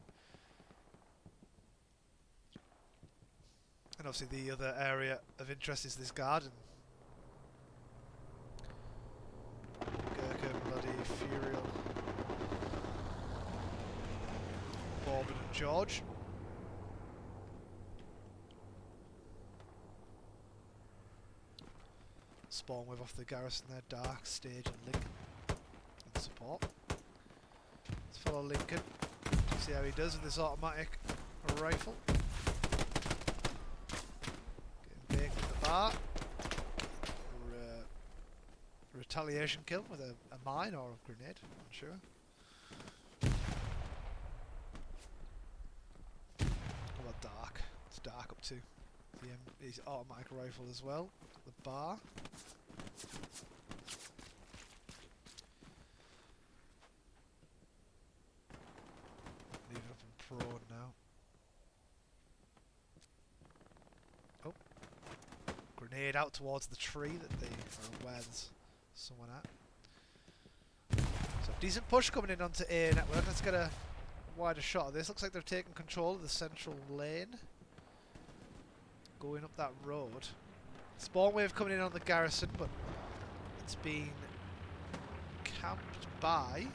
And obviously the other area of interest is this garden. Gurkha, Bloody, Furial, Bourbon and George. Spawn wave off the garrison there, Dark, Stage and Lincoln. And support. Let's follow Lincoln. See how he does with this automatic rifle. Getting baked with the bar. Retaliation kill with a mine or a grenade, I'm not sure. What about Dark? It's Dark up to his automatic rifle as well. The bar. Leave it up in prone now. Oh. Grenade out towards the tree that they are aware there's someone at. So decent push coming in onto A network. Let's get a wider shot of this. Looks like they've taken control of the central lane. Going up that road. Spawn wave coming in on the garrison, but it's been camped by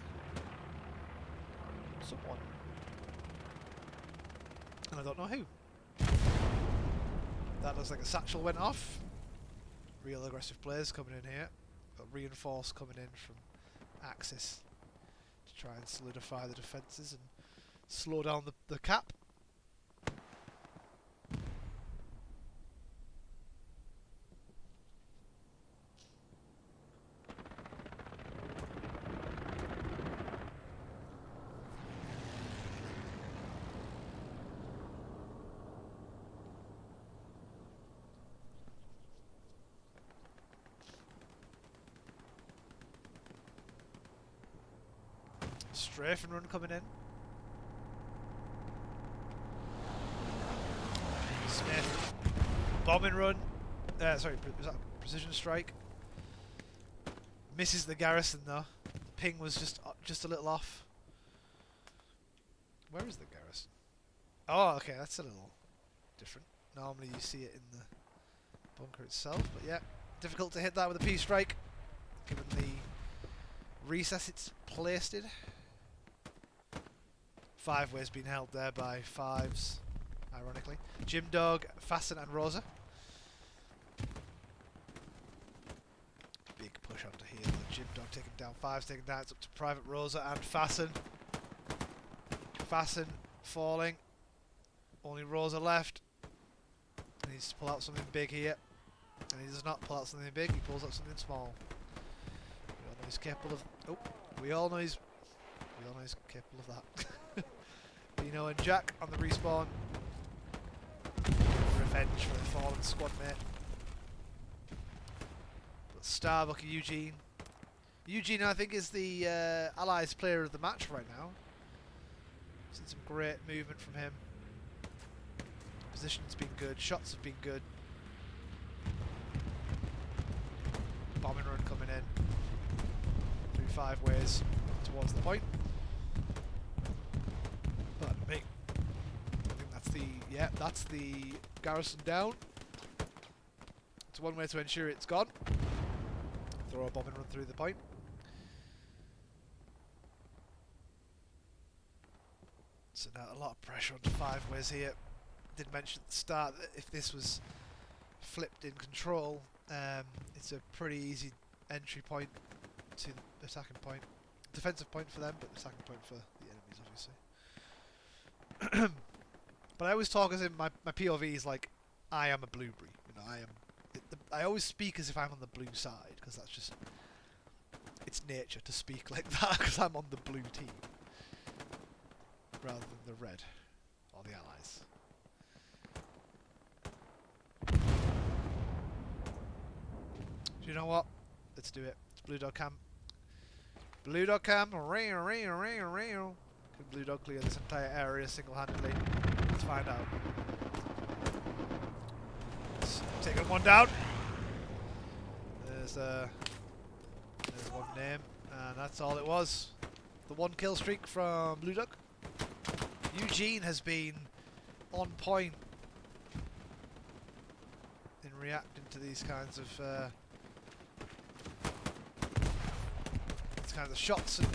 someone. And I don't know who. That looks like a satchel went off. Real aggressive players coming in here. Got reinforced coming in from Axis to try and solidify the defences and slow down the cap. Strafe and run coming in. Smith. Bombing run. Sorry, was that precision strike? Misses the garrison though. The ping was just a little off. Where is the garrison? Oh, okay, that's a little different. Normally you see it in the bunker itself, but yeah, difficult to hit that with a P strike, given the recess it's placed in. 5 ways being held there by 5s, ironically. Jim Dog, Fasten and Rosa. Big push onto here though. Jim Dog taking down 5s, taking down, it's up to Private Rosa and Fasten. Fasten falling. Only Rosa left. He needs to pull out something big here. And he does not pull out something big, he pulls out something small. We all know he's capable of... Oh, we all know he's capable of that. Dino and Jack on the respawn. Revenge for the fallen squad mate. But Starbuck and Eugene. Eugene, I think, is the Allies player of the match right now. Seen some great movement from him. Position's been good, shots have been good. Bombing run coming in. Through 5 ways towards the point. Pardon me. I think that's the, yeah, that's the garrison down. It's one way to ensure it's gone. Throw a bombing run through the point. So now a lot of pressure onto 5 ways here. Did mention at the start that if this was flipped in control, it's a pretty easy entry point to the attacking point. Defensive point for them, but attacking point for the enemies, obviously. But I always talk as in my POV is like I am a blueberry. You know, I am. I always speak as if I'm on the blue side because that's just it's nature to speak like that because I'm on the blue team rather than the red or the allies. Do you know what? Let's do it. It's Blue Dog Camp. Blue Dog Camp. Can Blue Dog clear this entire area single-handedly? Let's find out. Taking one down. There's one name, and that's all it was. The one kill streak from Blue Dog. Eugene has been on point in reacting to these kinds of shots and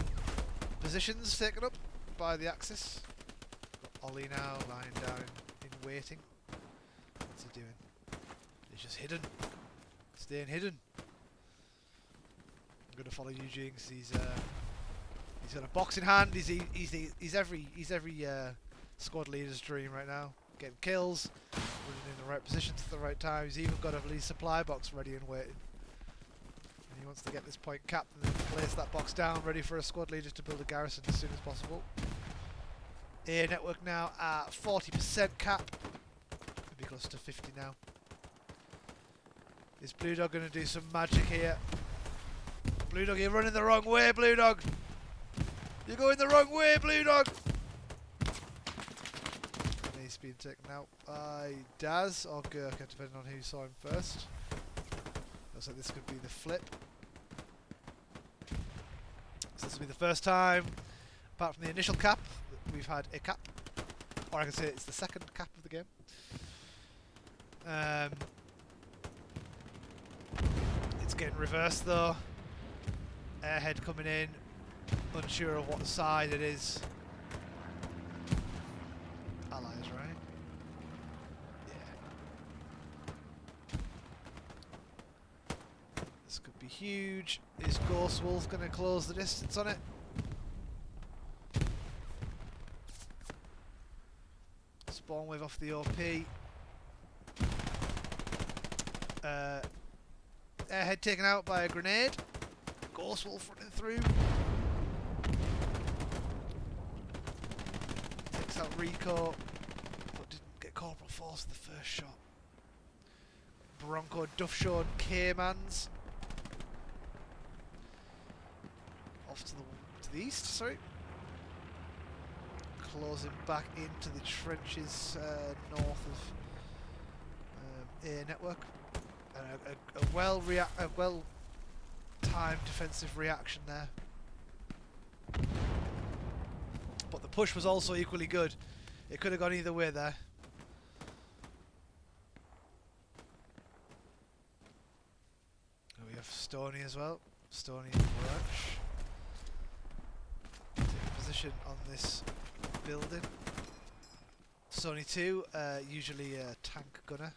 positions taken up by the Axis. Got Ollie now lying down in waiting. What's he doing? He's just hidden, staying hidden. I'm gonna follow Eugene because he's got a box in hand. He's every squad leader's dream right now. Getting kills, running in the right positions at the right time. He's even got a lead supply box ready and waiting. And he wants to get this point capped and then place that box down, ready for a squad leader to build a garrison as soon as possible. Air network now at 40% cap. Maybe close to 50 now. Is Blue Dog going to do some magic here? Blue Dog, you're running the wrong way, Blue Dog! You're going the wrong way, Blue Dog! And he's been taken out by Daz or Gurkha, depending on who saw him first. Looks like this could be the flip. So this will be the first time, apart from the initial cap, that we've had a cap. Or I can say it's the second cap of the game. It's getting reversed though. Airhead coming in, unsure of what side it is. Allies, right? Yeah. This could be huge. Is Ghost Wolf going to close the distance on it? Spawn wave off the OP. Airhead taken out by a grenade. Ghost Wolf running through. Takes out Rico, but didn't get Corporal Force with the first shot. Bronco Duffshaw and K-Mans. Off to the east, sorry. Closing back into the trenches north of air network. A well-timed defensive reaction there. But the push was also equally good. It could have gone either way there. We have Stoney as well. Stoney and Brunch. Take a position on this building. Stoney 2, usually a tank gunner.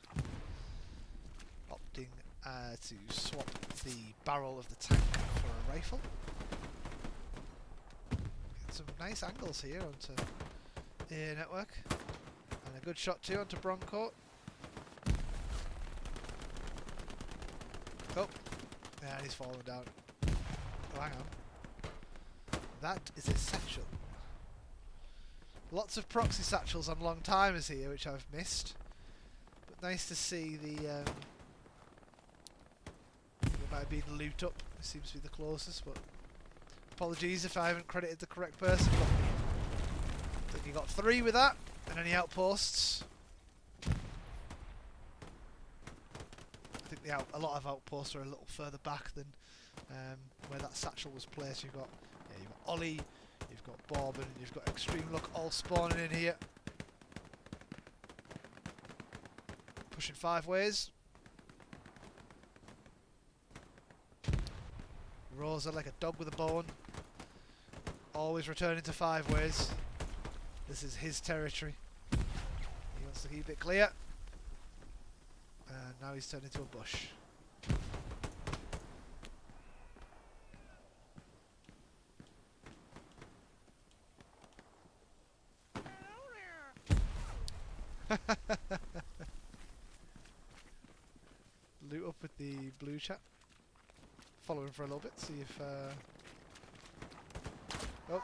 Opting to swap the barrel of the tank for a rifle. Get some nice angles here onto air network. And a good shot too onto Bronco. Oh, yeah, he's falling down. Oh, hang on. That is a satchel. Lots of proxy satchels on long timers here, which I've missed. But nice to see the might have been loot up. It seems to be the closest, but apologies if I haven't credited the correct person. But I think you got 3 with that, and any outposts. I think a lot of outposts are a little further back than where that satchel was placed. You've got Ollie, you've got Bourbon, and you've got Extreme Look all spawning in here. Pushing 5 ways. Rosa like a dog with a bone. Always returning to 5 ways. This is his territory. He wants to keep it clear. And now he's turned into a bush. with the blue chap. Follow him for a little bit, see if... Oh,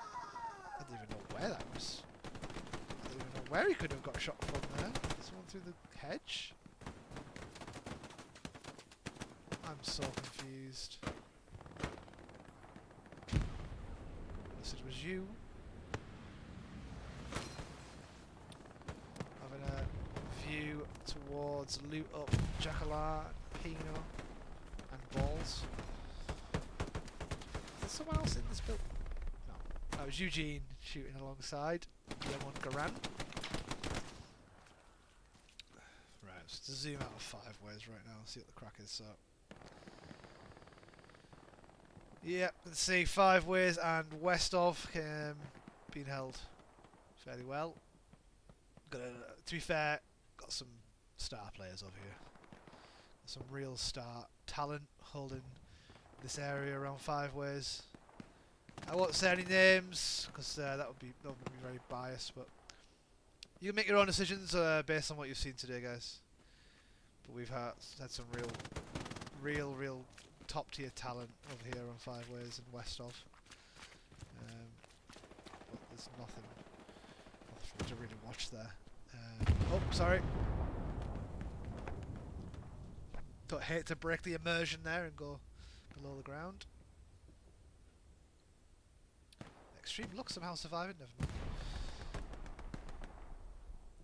I don't even know where that was. I don't even know where he could have got shot from there. Someone through the hedge? I'm so confused. Unless it was you. Having a view towards loot up Jacala, Pino and Balls. Is there someone else in this build? No. That was Eugene shooting alongside. DM1 Garan. Right, let's zoom out of 5 ways right now, see what the crack is. So, yeah, let's see 5 ways and west of being held fairly well. To be fair, got some star players over here. Some real star talent holding this area around 5 ways. I won't say any names because that would be very biased, but you can make your own decisions based on what you've seen today, guys. But we've had some real top tier talent over here on 5 ways and west of. But there's nothing to really watch there. Oh, sorry. Don't hate to break the immersion there and go below the ground. Extreme luck somehow surviving, never mind.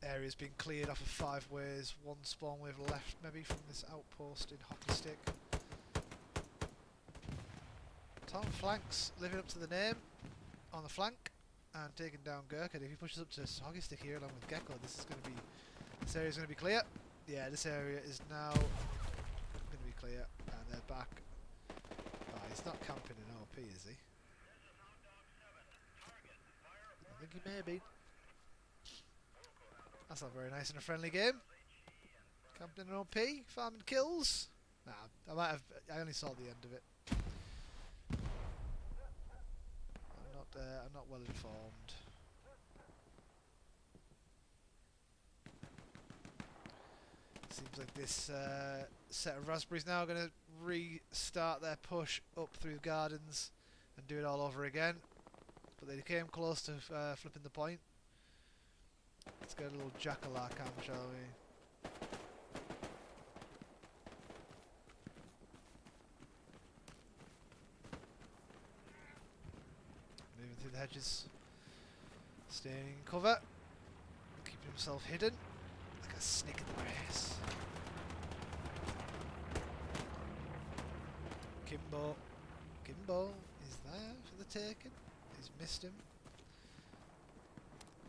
Area's being cleared off of 5 ways, 1 spawn wave left maybe from this outpost in Hockey Stick. Tom flanks living up to the name on the flank and taking down Gurkha. If he pushes up to Hockey Stick here along with Gecko, this area's going to be clear. Yeah, this area is now going to be clear and they're back. Oh, he's not camping in OP, is he? I think he may be. That's not very nice in a friendly game. Camping in OP, farming kills. Nah, I only saw the end of it. I'm not well informed. Seems like this set of raspberries now are going to restart their push up through the gardens and do it all over again. But they came close to flipping the point. Let's get a little Jacala cam, shall we? Moving through the hedges. Staying in cover. Keeping himself hidden. Like a snake in the grass. Kimbo is there for the taking. He's missed him.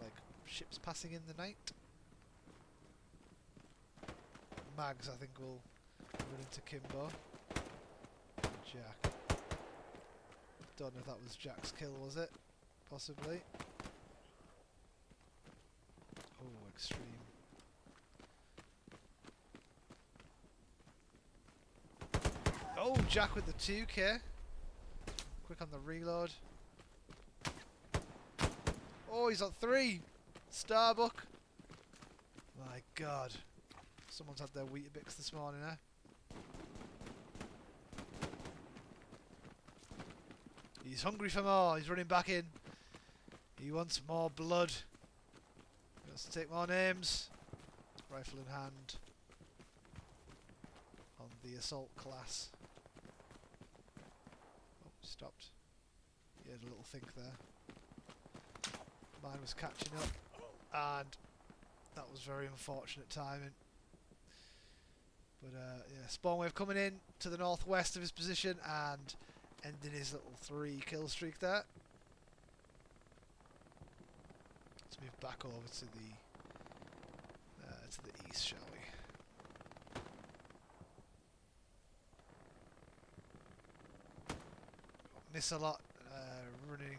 Like ships passing in the night. Mags, I think, will run into Kimbo. Jack. Don't know if that was Jack's kill, was it? Possibly. Oh, extreme. Oh, Jack with the 2k. Quick on the reload. Oh, he's on 3. Starbuck. My God. Someone's had their Weetabix this morning, eh? He's hungry for more. He's running back in. He wants more blood. He wants to take more names. Rifle in hand. On the assault class. Oh, stopped. He had a little think there. Mine was catching up. And that was very unfortunate timing. But yeah, spawn wave coming in to the northwest of his position and ending his little 3 kill streak there. Let's move back over to the east, shall we? Miss a lot running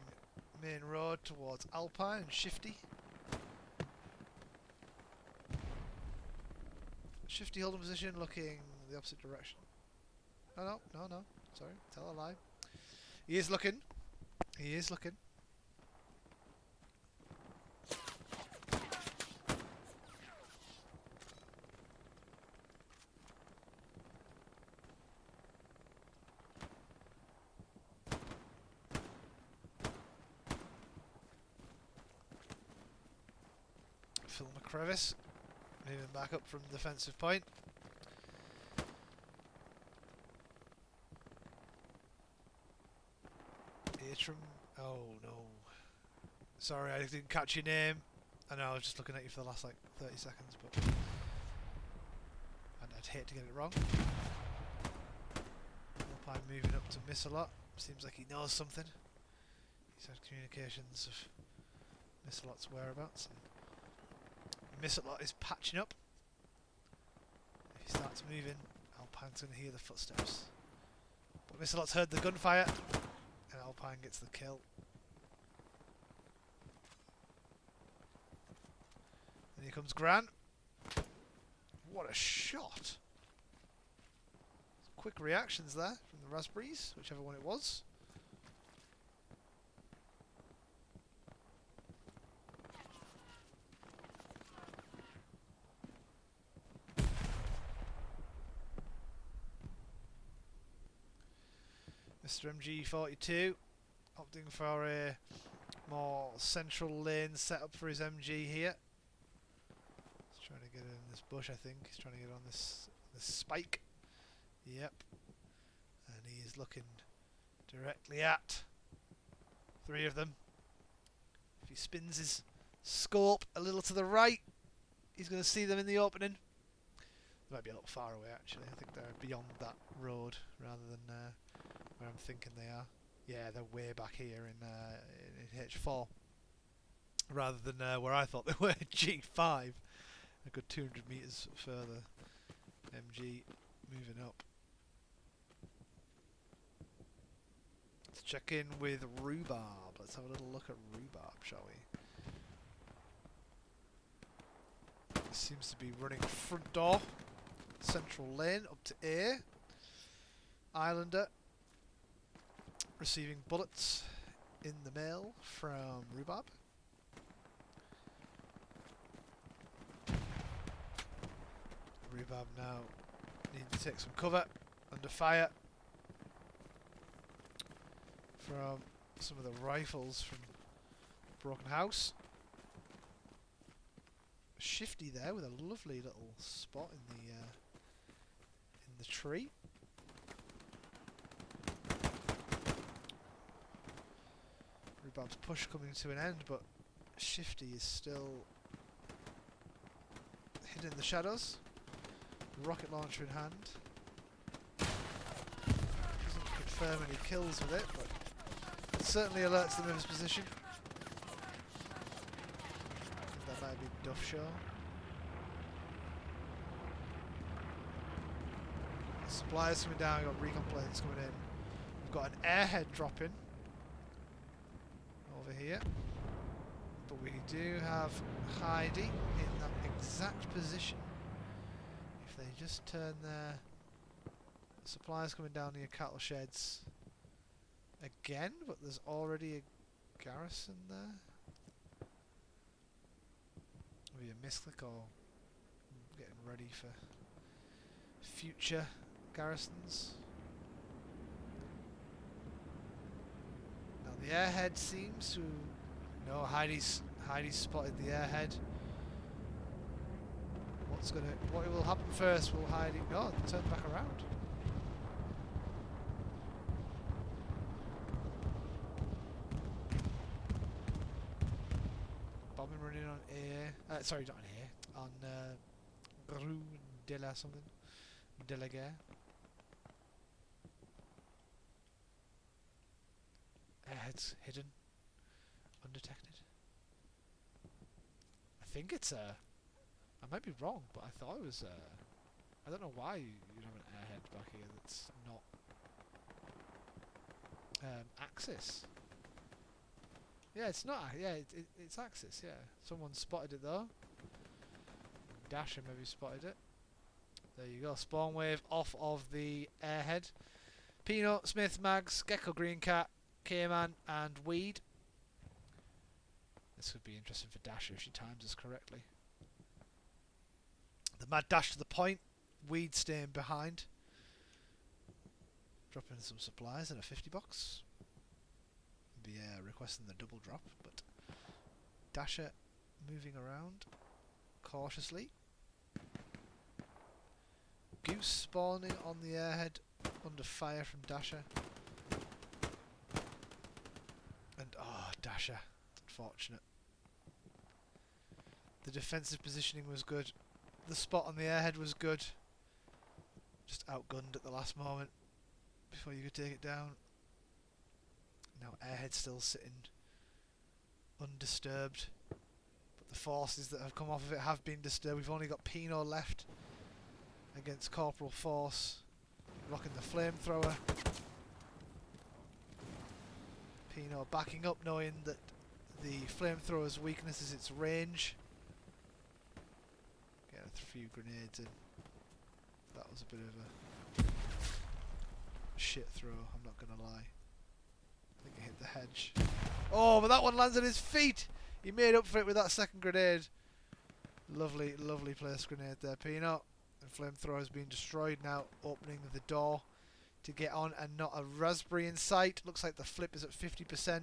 main road towards Alpine and Shifty. Shifty holding position, looking the opposite direction. No. Sorry, tell a lie. He is looking. He is looking. Fill my crevice. Moving back up from defensive point. Atrum. Oh no. Sorry, I didn't catch your name. I know, I was just looking at you for the last like 30 seconds, but I'd hate to get it wrong. Alpine moving up to miss a lot. Seems like he knows something. He's had communications of Missalot's whereabouts. Missalot is patching up. If he starts moving, Alpine's going to hear the footsteps. But Missalot's heard the gunfire, and Alpine gets the kill. And here comes Grant. What a shot! Quick reactions there from the Raspberries, whichever one it was. Mr. MG42 opting for a more central lane setup for his MG here. He's trying to get in this bush, I think. He's trying to get on this spike. Yep. And he is looking directly at 3 of them. If he spins his scope a little to the right, he's going to see them in the opening. They might be a little far away, actually. I think they're beyond that road rather than where I'm thinking they are. Yeah, they're way back here in H4 rather than where I thought they were in G5. A good 200 metres further. MG moving up. Let's check in with Rhubarb. Let's have a little look at Rhubarb, shall we? Seems to be running front door. Central lane up to A. Islander receiving bullets in the mail from Rhubarb. Rhubarb now needing to take some cover under fire from some of the rifles from Broken House. Shifty there with a lovely little spot in the tree. Rhubarb's push coming to an end, but Shifty is still hidden in the shadows. Rocket launcher in hand. Doesn't confirm any kills with it, but it certainly alerts them of his position. I think that might be Duff Show. Supplies coming down, we've got recon planes coming in. We've got an airhead dropping over here. But we do have Heidi in that exact position. If they just turn their supplies coming down near cattle sheds again, but there's already a garrison there. Maybe a misclick or getting ready for future garrisons. Now the airhead seems to... No, Heidi's spotted the airhead. What will happen first? Will Heidi... No, turn back around. Bombing running on air. Sorry, not on air. On Rue de la something. De la Guerre. Airhead's hidden. Undetected. I think it's I might be wrong, but I thought it was I don't know why you'd have an airhead back here that's not Axis. Yeah, it's not. Yeah, it's Axis. Yeah, someone spotted it though. Dasher maybe spotted it. There you go. Spawn wave off of the airhead. Peanut, Smith, Mags, Gecko, Green Cat, K-Man, and Weed. This would be interesting for Dasher if she times us correctly. The mad dash to the point. Weed staying behind. Dropping some supplies and a 50 box. Be requesting the double drop, but Dasher moving around. cautiously. Goose spawning on the airhead under fire from Dasher. And oh, Dasher. Unfortunate. The defensive positioning was good. The spot on the airhead was good. Just outgunned at the last moment before you could take it down. Now airhead still sitting undisturbed. But the forces that have come off of it have been disturbed. We've only got Pino left against Corporal Force. Rocking the flamethrower. Pino backing up, knowing that the flamethrower's weakness is its range. Get a few grenades in. That was a bit of a shit throw, I'm not gonna lie. I think it hit the hedge. Oh, but that one lands on his feet! He made up for it with that second grenade. Lovely, lovely placed grenade there, Pino. And flamethrower has been destroyed now, opening the door to get on, and not a raspberry in sight. Looks like the flip is at 50%.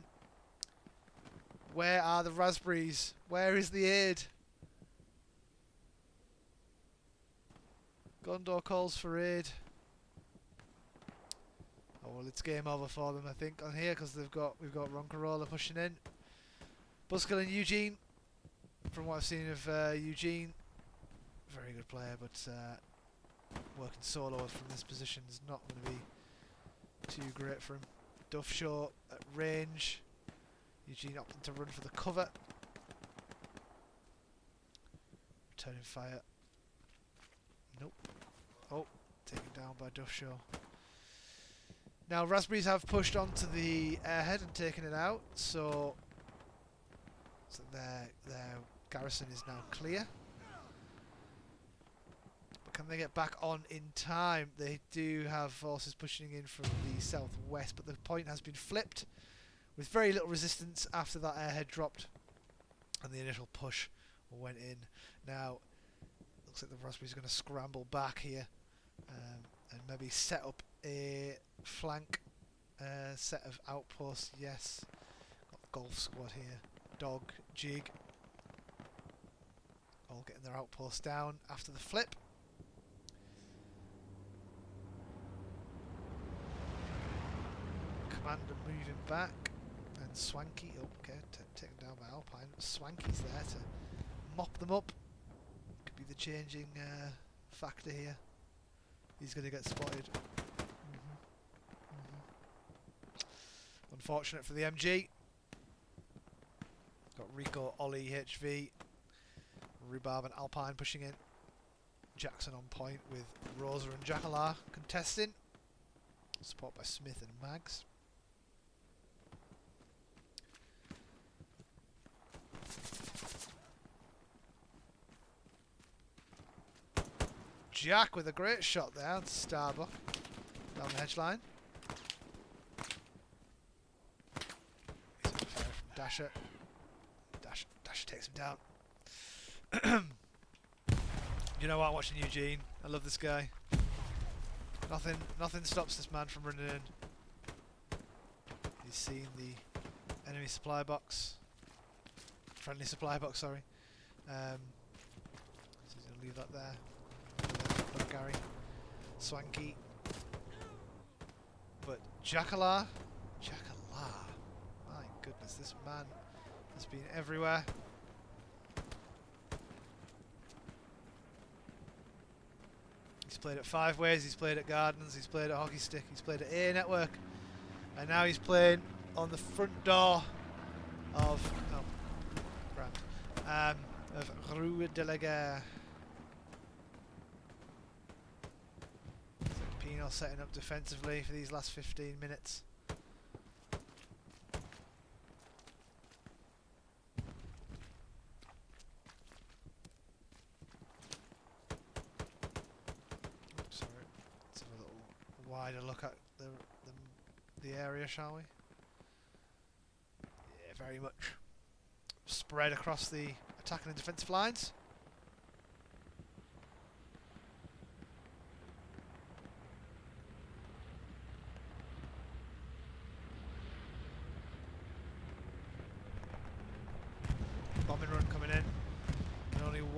Where are the raspberries? Where is the aid? Gondor calls for aid. Oh well, it's game over for them, I think, on here, because we've got Roncarola pushing in. Buskill and Eugene. From what I've seen of Eugene, very good player, but working solo from this position is not going to be too great for him. Duff Shaw at range. Eugene opting to run for the cover. Returning fire. Nope. Oh, taken down by Duff Shaw. Now Raspberries have pushed onto the airhead and taken it out, so their garrison is now clear. But can they get back on in time? They do have forces pushing in from the southwest, but the point has been flipped with very little resistance after that airhead dropped and the initial push went in. Now looks like the Raspberries are going to scramble back here and maybe set up a flank set of outposts. Yes, got Golf Squad here, Dog, Jig, all getting their outposts down after the flip. Commander moving back, and Swanky, oh, okay, taken down by Alpine. Swanky's there to mop them up. Could be the changing factor here. He's going to get spotted. Unfortunate for the MG. Got Rico, Ollie, HV, Rhubarb and Alpine pushing in. Jackson on point with Rosa and Jackalar contesting. Support by Smith and Mags. Jack with a great shot there on Starbuck down the hedge line. He's under fire from Dasher. Dasher takes him down. You know what? Watching Eugene, I love this guy. Nothing stops this man from running in. He's seen the enemy supply box, friendly supply box. Sorry. So he's gonna leave that there. Gary, Swanky, but Jackalar, my goodness, this man has been everywhere. He's played at Five Ways, he's played at Gardens, he's played at Hockey Stick, he's played at A Network, and now he's playing on the front door of Rue de la Gare. Pino setting up defensively for these last 15 minutes. Sorry, let's have a little wider look at the area, shall we? Yeah, very much spread across the attacking and defensive lines.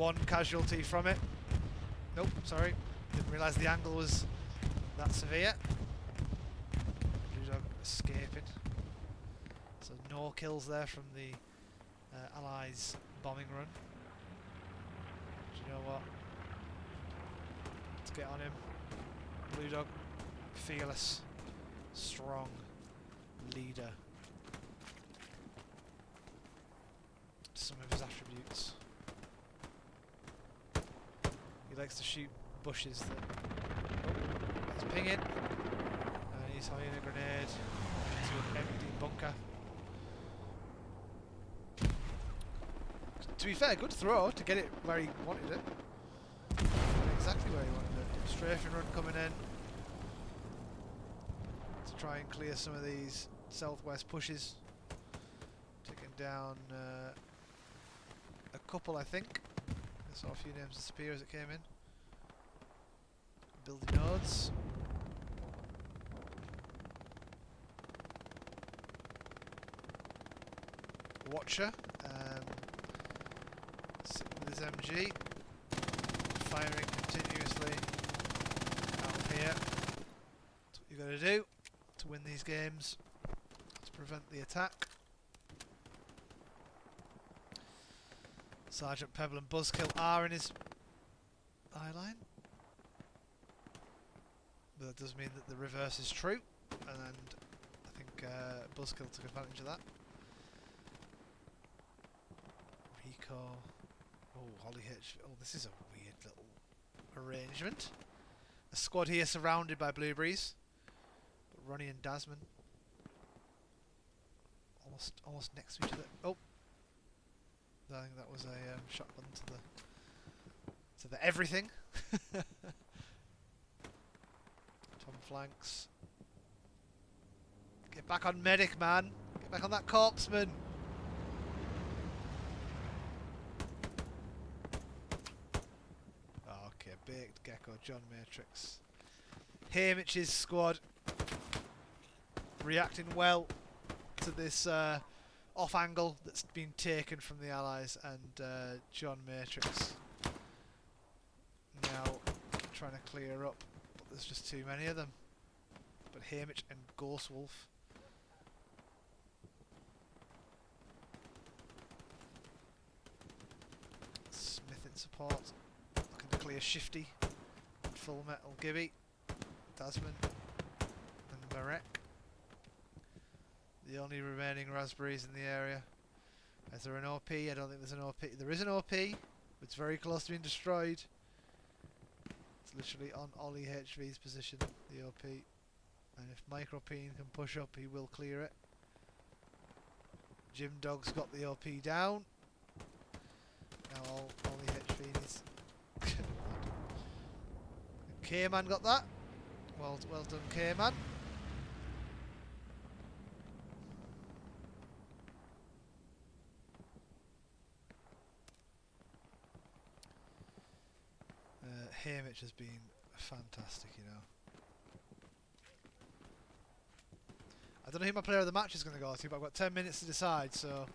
one casualty from it. Nope, sorry. Didn't realise the angle was that severe. Blue Dog escaping. So no kills there from the Allies' bombing run. Do you know what? Let's get on him. Blue Dog, fearless, strong leader. Some of his attributes. He likes to shoot bushes that... Oh, he's pinging. And he's firing a grenade into an empty bunker. To be fair, good throw to get it where he wanted it. Exactly where he wanted it. Strafing run coming in to try and clear some of these southwest pushes. Taking down a couple, I think. I saw a few names disappear as it came in. Building nodes. Watcher. Sitting with his MG. Firing continuously out here. That's what you've got to do to win these games. To prevent the attack. Sergeant Pebble and Buzzkill are in his eye line. But that does mean that the reverse is true. And I think Buzzkill took advantage of that. Rico. Oh, Holly Hitch. Oh, this is a weird little arrangement. A squad here surrounded by blueberries. But Ronnie and Dasman almost next to each other. Oh, I think that was a shotgun to the everything. Tom flanks. Get back on medic, man. Get back on that corpseman. Oh, okay, Baked Gecko, John Matrix. Hamich's squad reacting well to this off angle that's been taken from the Allies, and John Matrix now trying to clear up, but there's just too many of them. But Hamich and Ghost Wolf Smith in support, looking to clear Shifty and Full Metal Gibby, Tasman and Marek. The only remaining raspberries in the area. Is there an OP? I don't think there's an OP. There is an OP. It's very close to being destroyed. It's literally on Ollie HV's position, the OP. And if Micropene can push up, he will clear it. Jim Dog's got the OP down. Now Ollie HV needs... K-Man got that. Well done, K-Man. Hamich has been fantastic, you know. I don't know who my player of the match is going to go to, but I've got 10 minutes to decide, so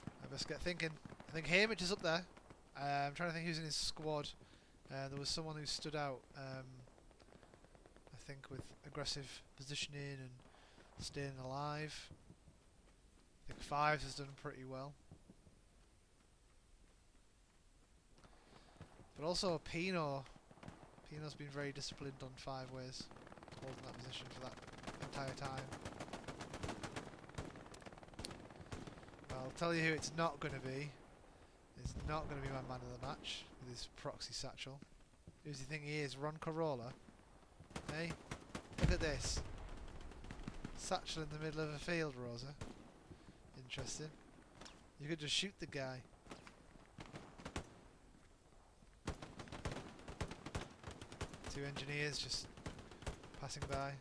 I best get thinking. I think Hamich is up there. I'm trying to think who's in his squad. There was someone who stood out, I think, with aggressive positioning and staying alive. I think Fives has done pretty well. But also Pino's been very disciplined on 5 ways, holding that position for that entire time. I'll tell you who it's not going to be. It's not going to be my man of the match with his proxy satchel. Who's he think he is? Ron Corolla? Hey? Look at this. Satchel in the middle of a field, Rosa. Interesting. You could just shoot the guy. Two engineers just passing by.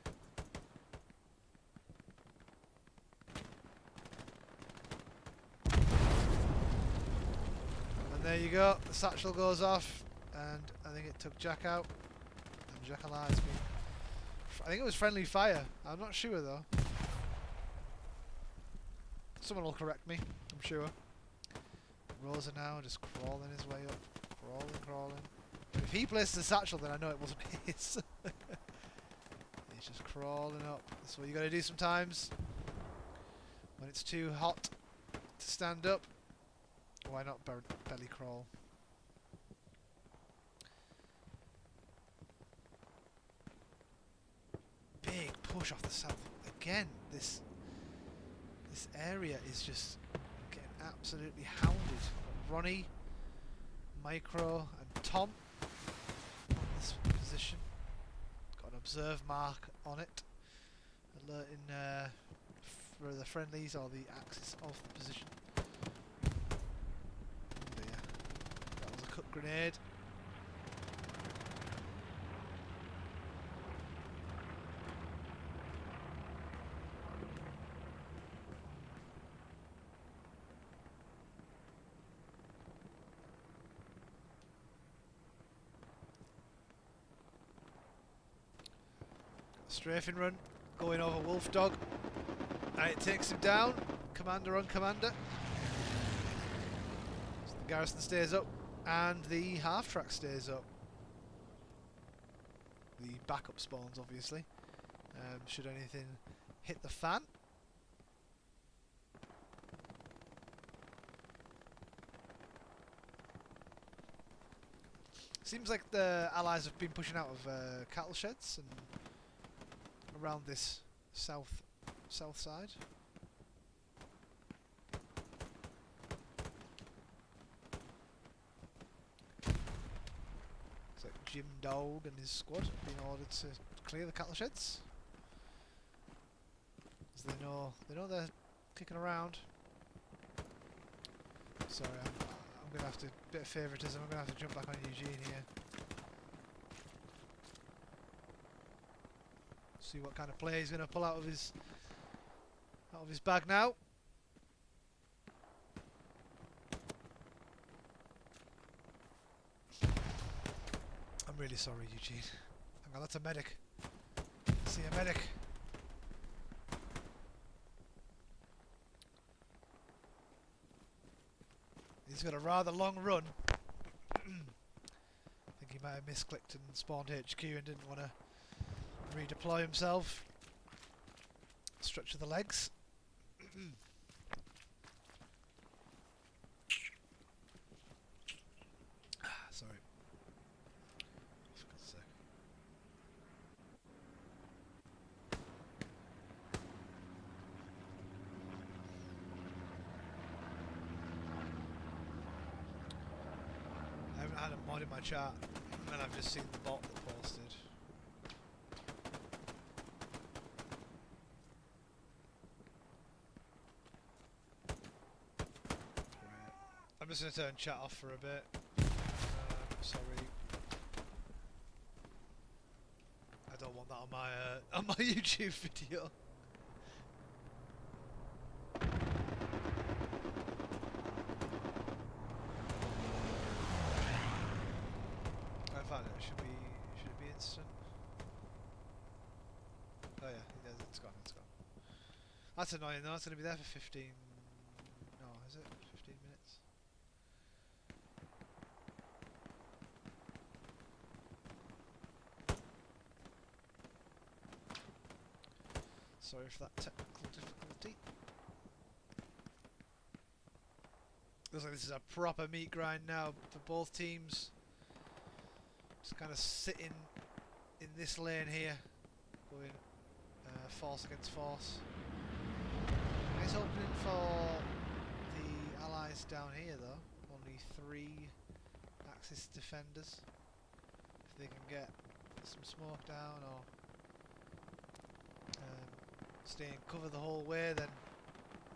And there you go, the satchel goes off, and I think it took Jack out. And Jack Alive's been... I think it was friendly fire, I'm not sure though. Someone will correct me, I'm sure. Rosa now, just crawling his way up. Crawling. If he places a satchel, then I know it wasn't his. He's just crawling up. That's what you got to do sometimes. When it's too hot to stand up, why not belly crawl? Big push off the south. Again, this area is just getting absolutely hounded. Ronnie, Micro, and Tom on this position. Got an observe mark on it, alerting for the friendlies or the axis of the position. Oh dear, that was a cut grenade. Strafing run, going over Wolf Dog, and it takes him down. Commander on Commander. So the garrison stays up, and the half track stays up. The backup spawns, obviously. Should anything hit the fan. Seems like the Allies have been pushing out of cattle sheds and around this south side. Looks like Jim Dog and his squad have been ordered to clear the cattle sheds, as they know they're kicking around. Sorry, I'm gonna have to bit of favouritism. I'm gonna have to jump back on Eugene here. See what kind of play he's going to pull out of his bag now. I'm really sorry, Eugene. Hang on, that's a medic. See a medic. He's got a rather long run. I think he might have misclicked and spawned HQ and didn't want to redeploy himself. Stretch of the legs. Sorry. For God's sake. I haven't had a mod in my chat, and I've just seen the bot that posted. I'm just going to turn chat off for a bit. Sorry. I don't want that on my YouTube video. I found it. Should it be instant? Oh yeah, it's gone. That's annoying though. It's going to be there for 15. No, is it 15 minutes? Sorry for that technical difficulty. Looks like this is a proper meat grind now for both teams. Just kind of sitting in this lane here, going force against force. Nice opening for the Allies down here though. Only 3 Axis defenders. If they can get some smoke down or stay in cover the whole way, then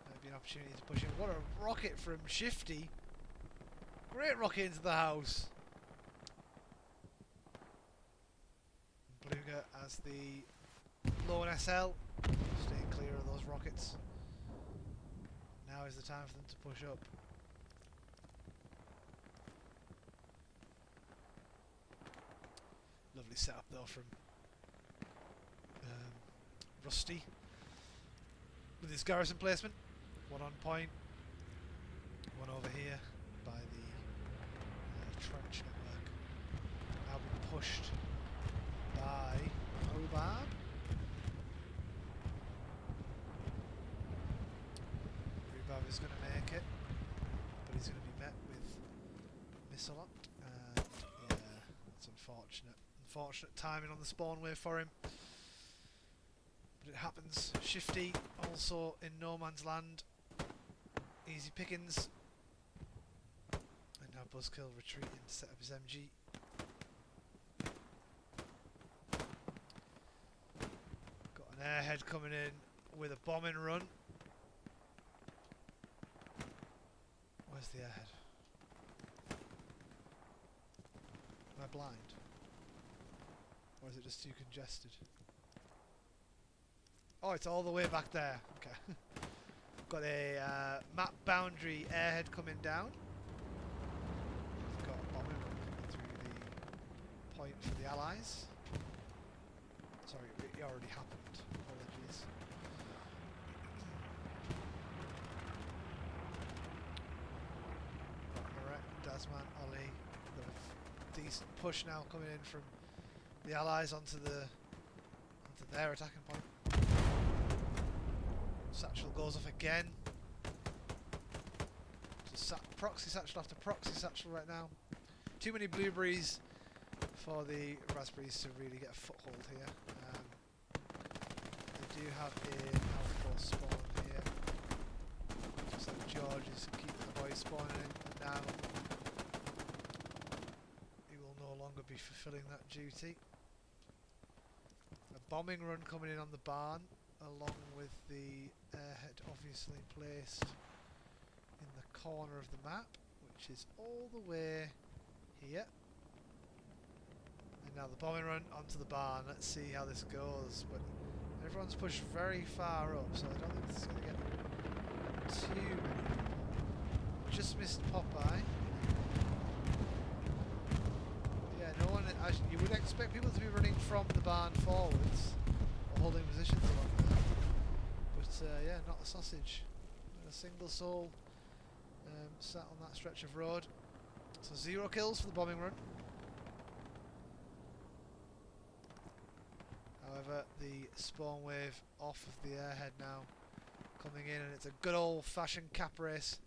there'd be an opportunity to push in. What a rocket from Shifty! Great rocket into the house! Bluger as the lone SL, staying clear of those rockets. Now is the time for them to push up. Lovely setup though from Rusty with his garrison placement. One on point, one over here. by the trench network. Now being pushed by Hobab. Rhubarb is going to make it, but he's going to be met with Missalot, and yeah, that's unfortunate. Unfortunate timing on the spawn wave for him. But it happens. Shifty also in no man's land. Easy pickings. And now Buzzkill retreating to set up his MG. Got an airhead coming in with a bombing run. Where's the airhead? Am I blind? Or is it just too congested? Oh, it's all the way back there. Okay. Got a map boundary airhead coming down. We've got a bombing run through the point for the allies. Sorry, it already happened. Apologies. Alright, Dasman, Ollie. Got a decent push now coming in from the allies onto their attacking point. Satchel goes off again. Just proxy satchel after proxy satchel right now. Too many blueberries for the raspberries to really get a foothold here. They do have an outpost spawn here. Just like George is keeping the boys spawning in, and now he will no longer be fulfilling that duty. A bombing run coming in on the barn, along with the airhead obviously placed in the corner of the map, which is all the way here. And now the bombing run onto the barn. Let's see how this goes. But everyone's pushed very far up, so I don't think this is going to get too many people. Just missed Popeye. Yeah, no one. You would expect people to be running from the barn forwards, or holding positions along there. But yeah, not a sausage. Not a single soul sat on that stretch of road. So 0 kills for the bombing run. However, the spawn wave off of the airhead now coming in, and it's a good old-fashioned cap race.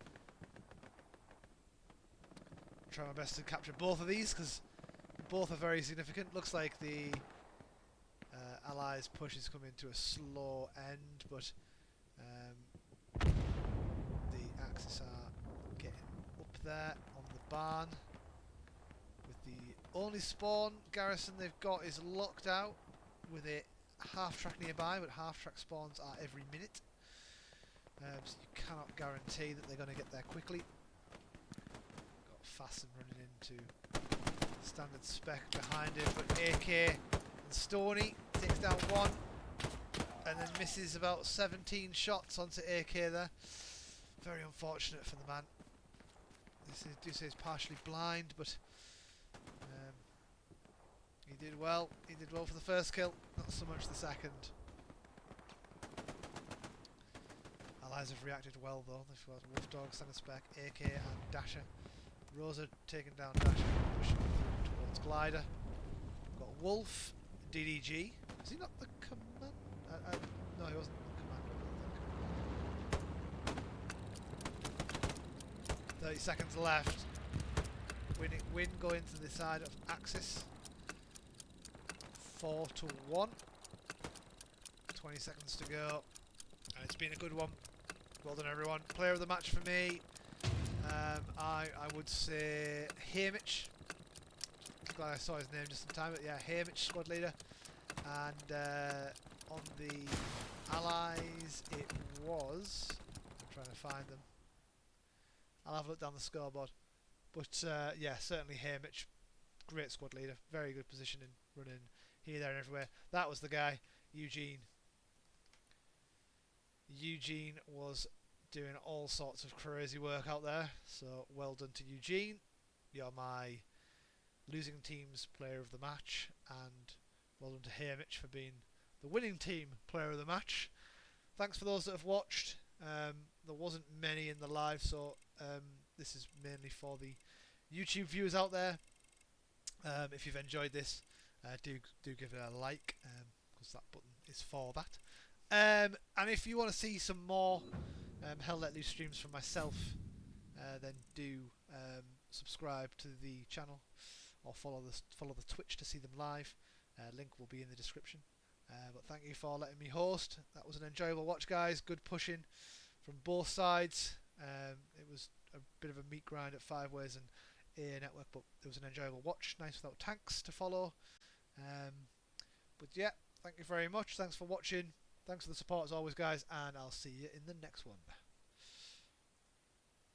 I'll try my best to capture both of these because both are very significant. Looks like the Allies' push is coming to a slow end, but the Axis are getting up there on the barn. With the only spawn garrison they've got is locked out with a half-track nearby, but half-track spawns are every minute. So you cannot guarantee that they're going to get there quickly. Got Fasten running into standard spec behind him, but AK and Stoney takes down one and then misses about 17 shots onto AK there. Very unfortunate for the man. This is, do say he's partially blind, but he did well. He did well for the first kill, not so much the second. Allies have reacted well though. They've got Wolf Dog, standard spec, AK and Dasher. Rosa taking down Dasher, pushing through towards Glider. We've got Wolf, DDG. Is he not the command? No, he wasn't the commander. 30 seconds left. Win going to the side of Axis. 4-1. 20 seconds to go. And it's been a good one. Well done everyone. Player of the match for me. I would say Hamish. Glad I saw his name just in time, but yeah, Hamish, squad leader. And on the Allies it was, I'm trying to find them. I'll have a look down the scoreboard. But yeah, certainly Hamish, great squad leader, very good positioning, running here, there and everywhere. That was the guy, Eugene. Eugene was doing all sorts of crazy work out there, so well done to Eugene. You're my losing team's player of the match, and well done to Hamish for being the winning team player of the match. Thanks for those that have watched. There wasn't many in the live, so this is mainly for the YouTube viewers out there. If you've enjoyed this, do give it a like, because that button is for that. And if you want to see some more Hell Let Loose streams from myself, then do subscribe to the channel or follow the Twitch to see them live. Link will be in the description. But thank you for letting me host. That was an enjoyable watch, guys. Good pushing from both sides. It was a bit of a meat grind at 5 ways and AA network, but it was an enjoyable watch. Nice without tanks to follow. But yeah, thank you very much. Thanks for watching. Thanks for the support as always, guys, and I'll see you in the next one.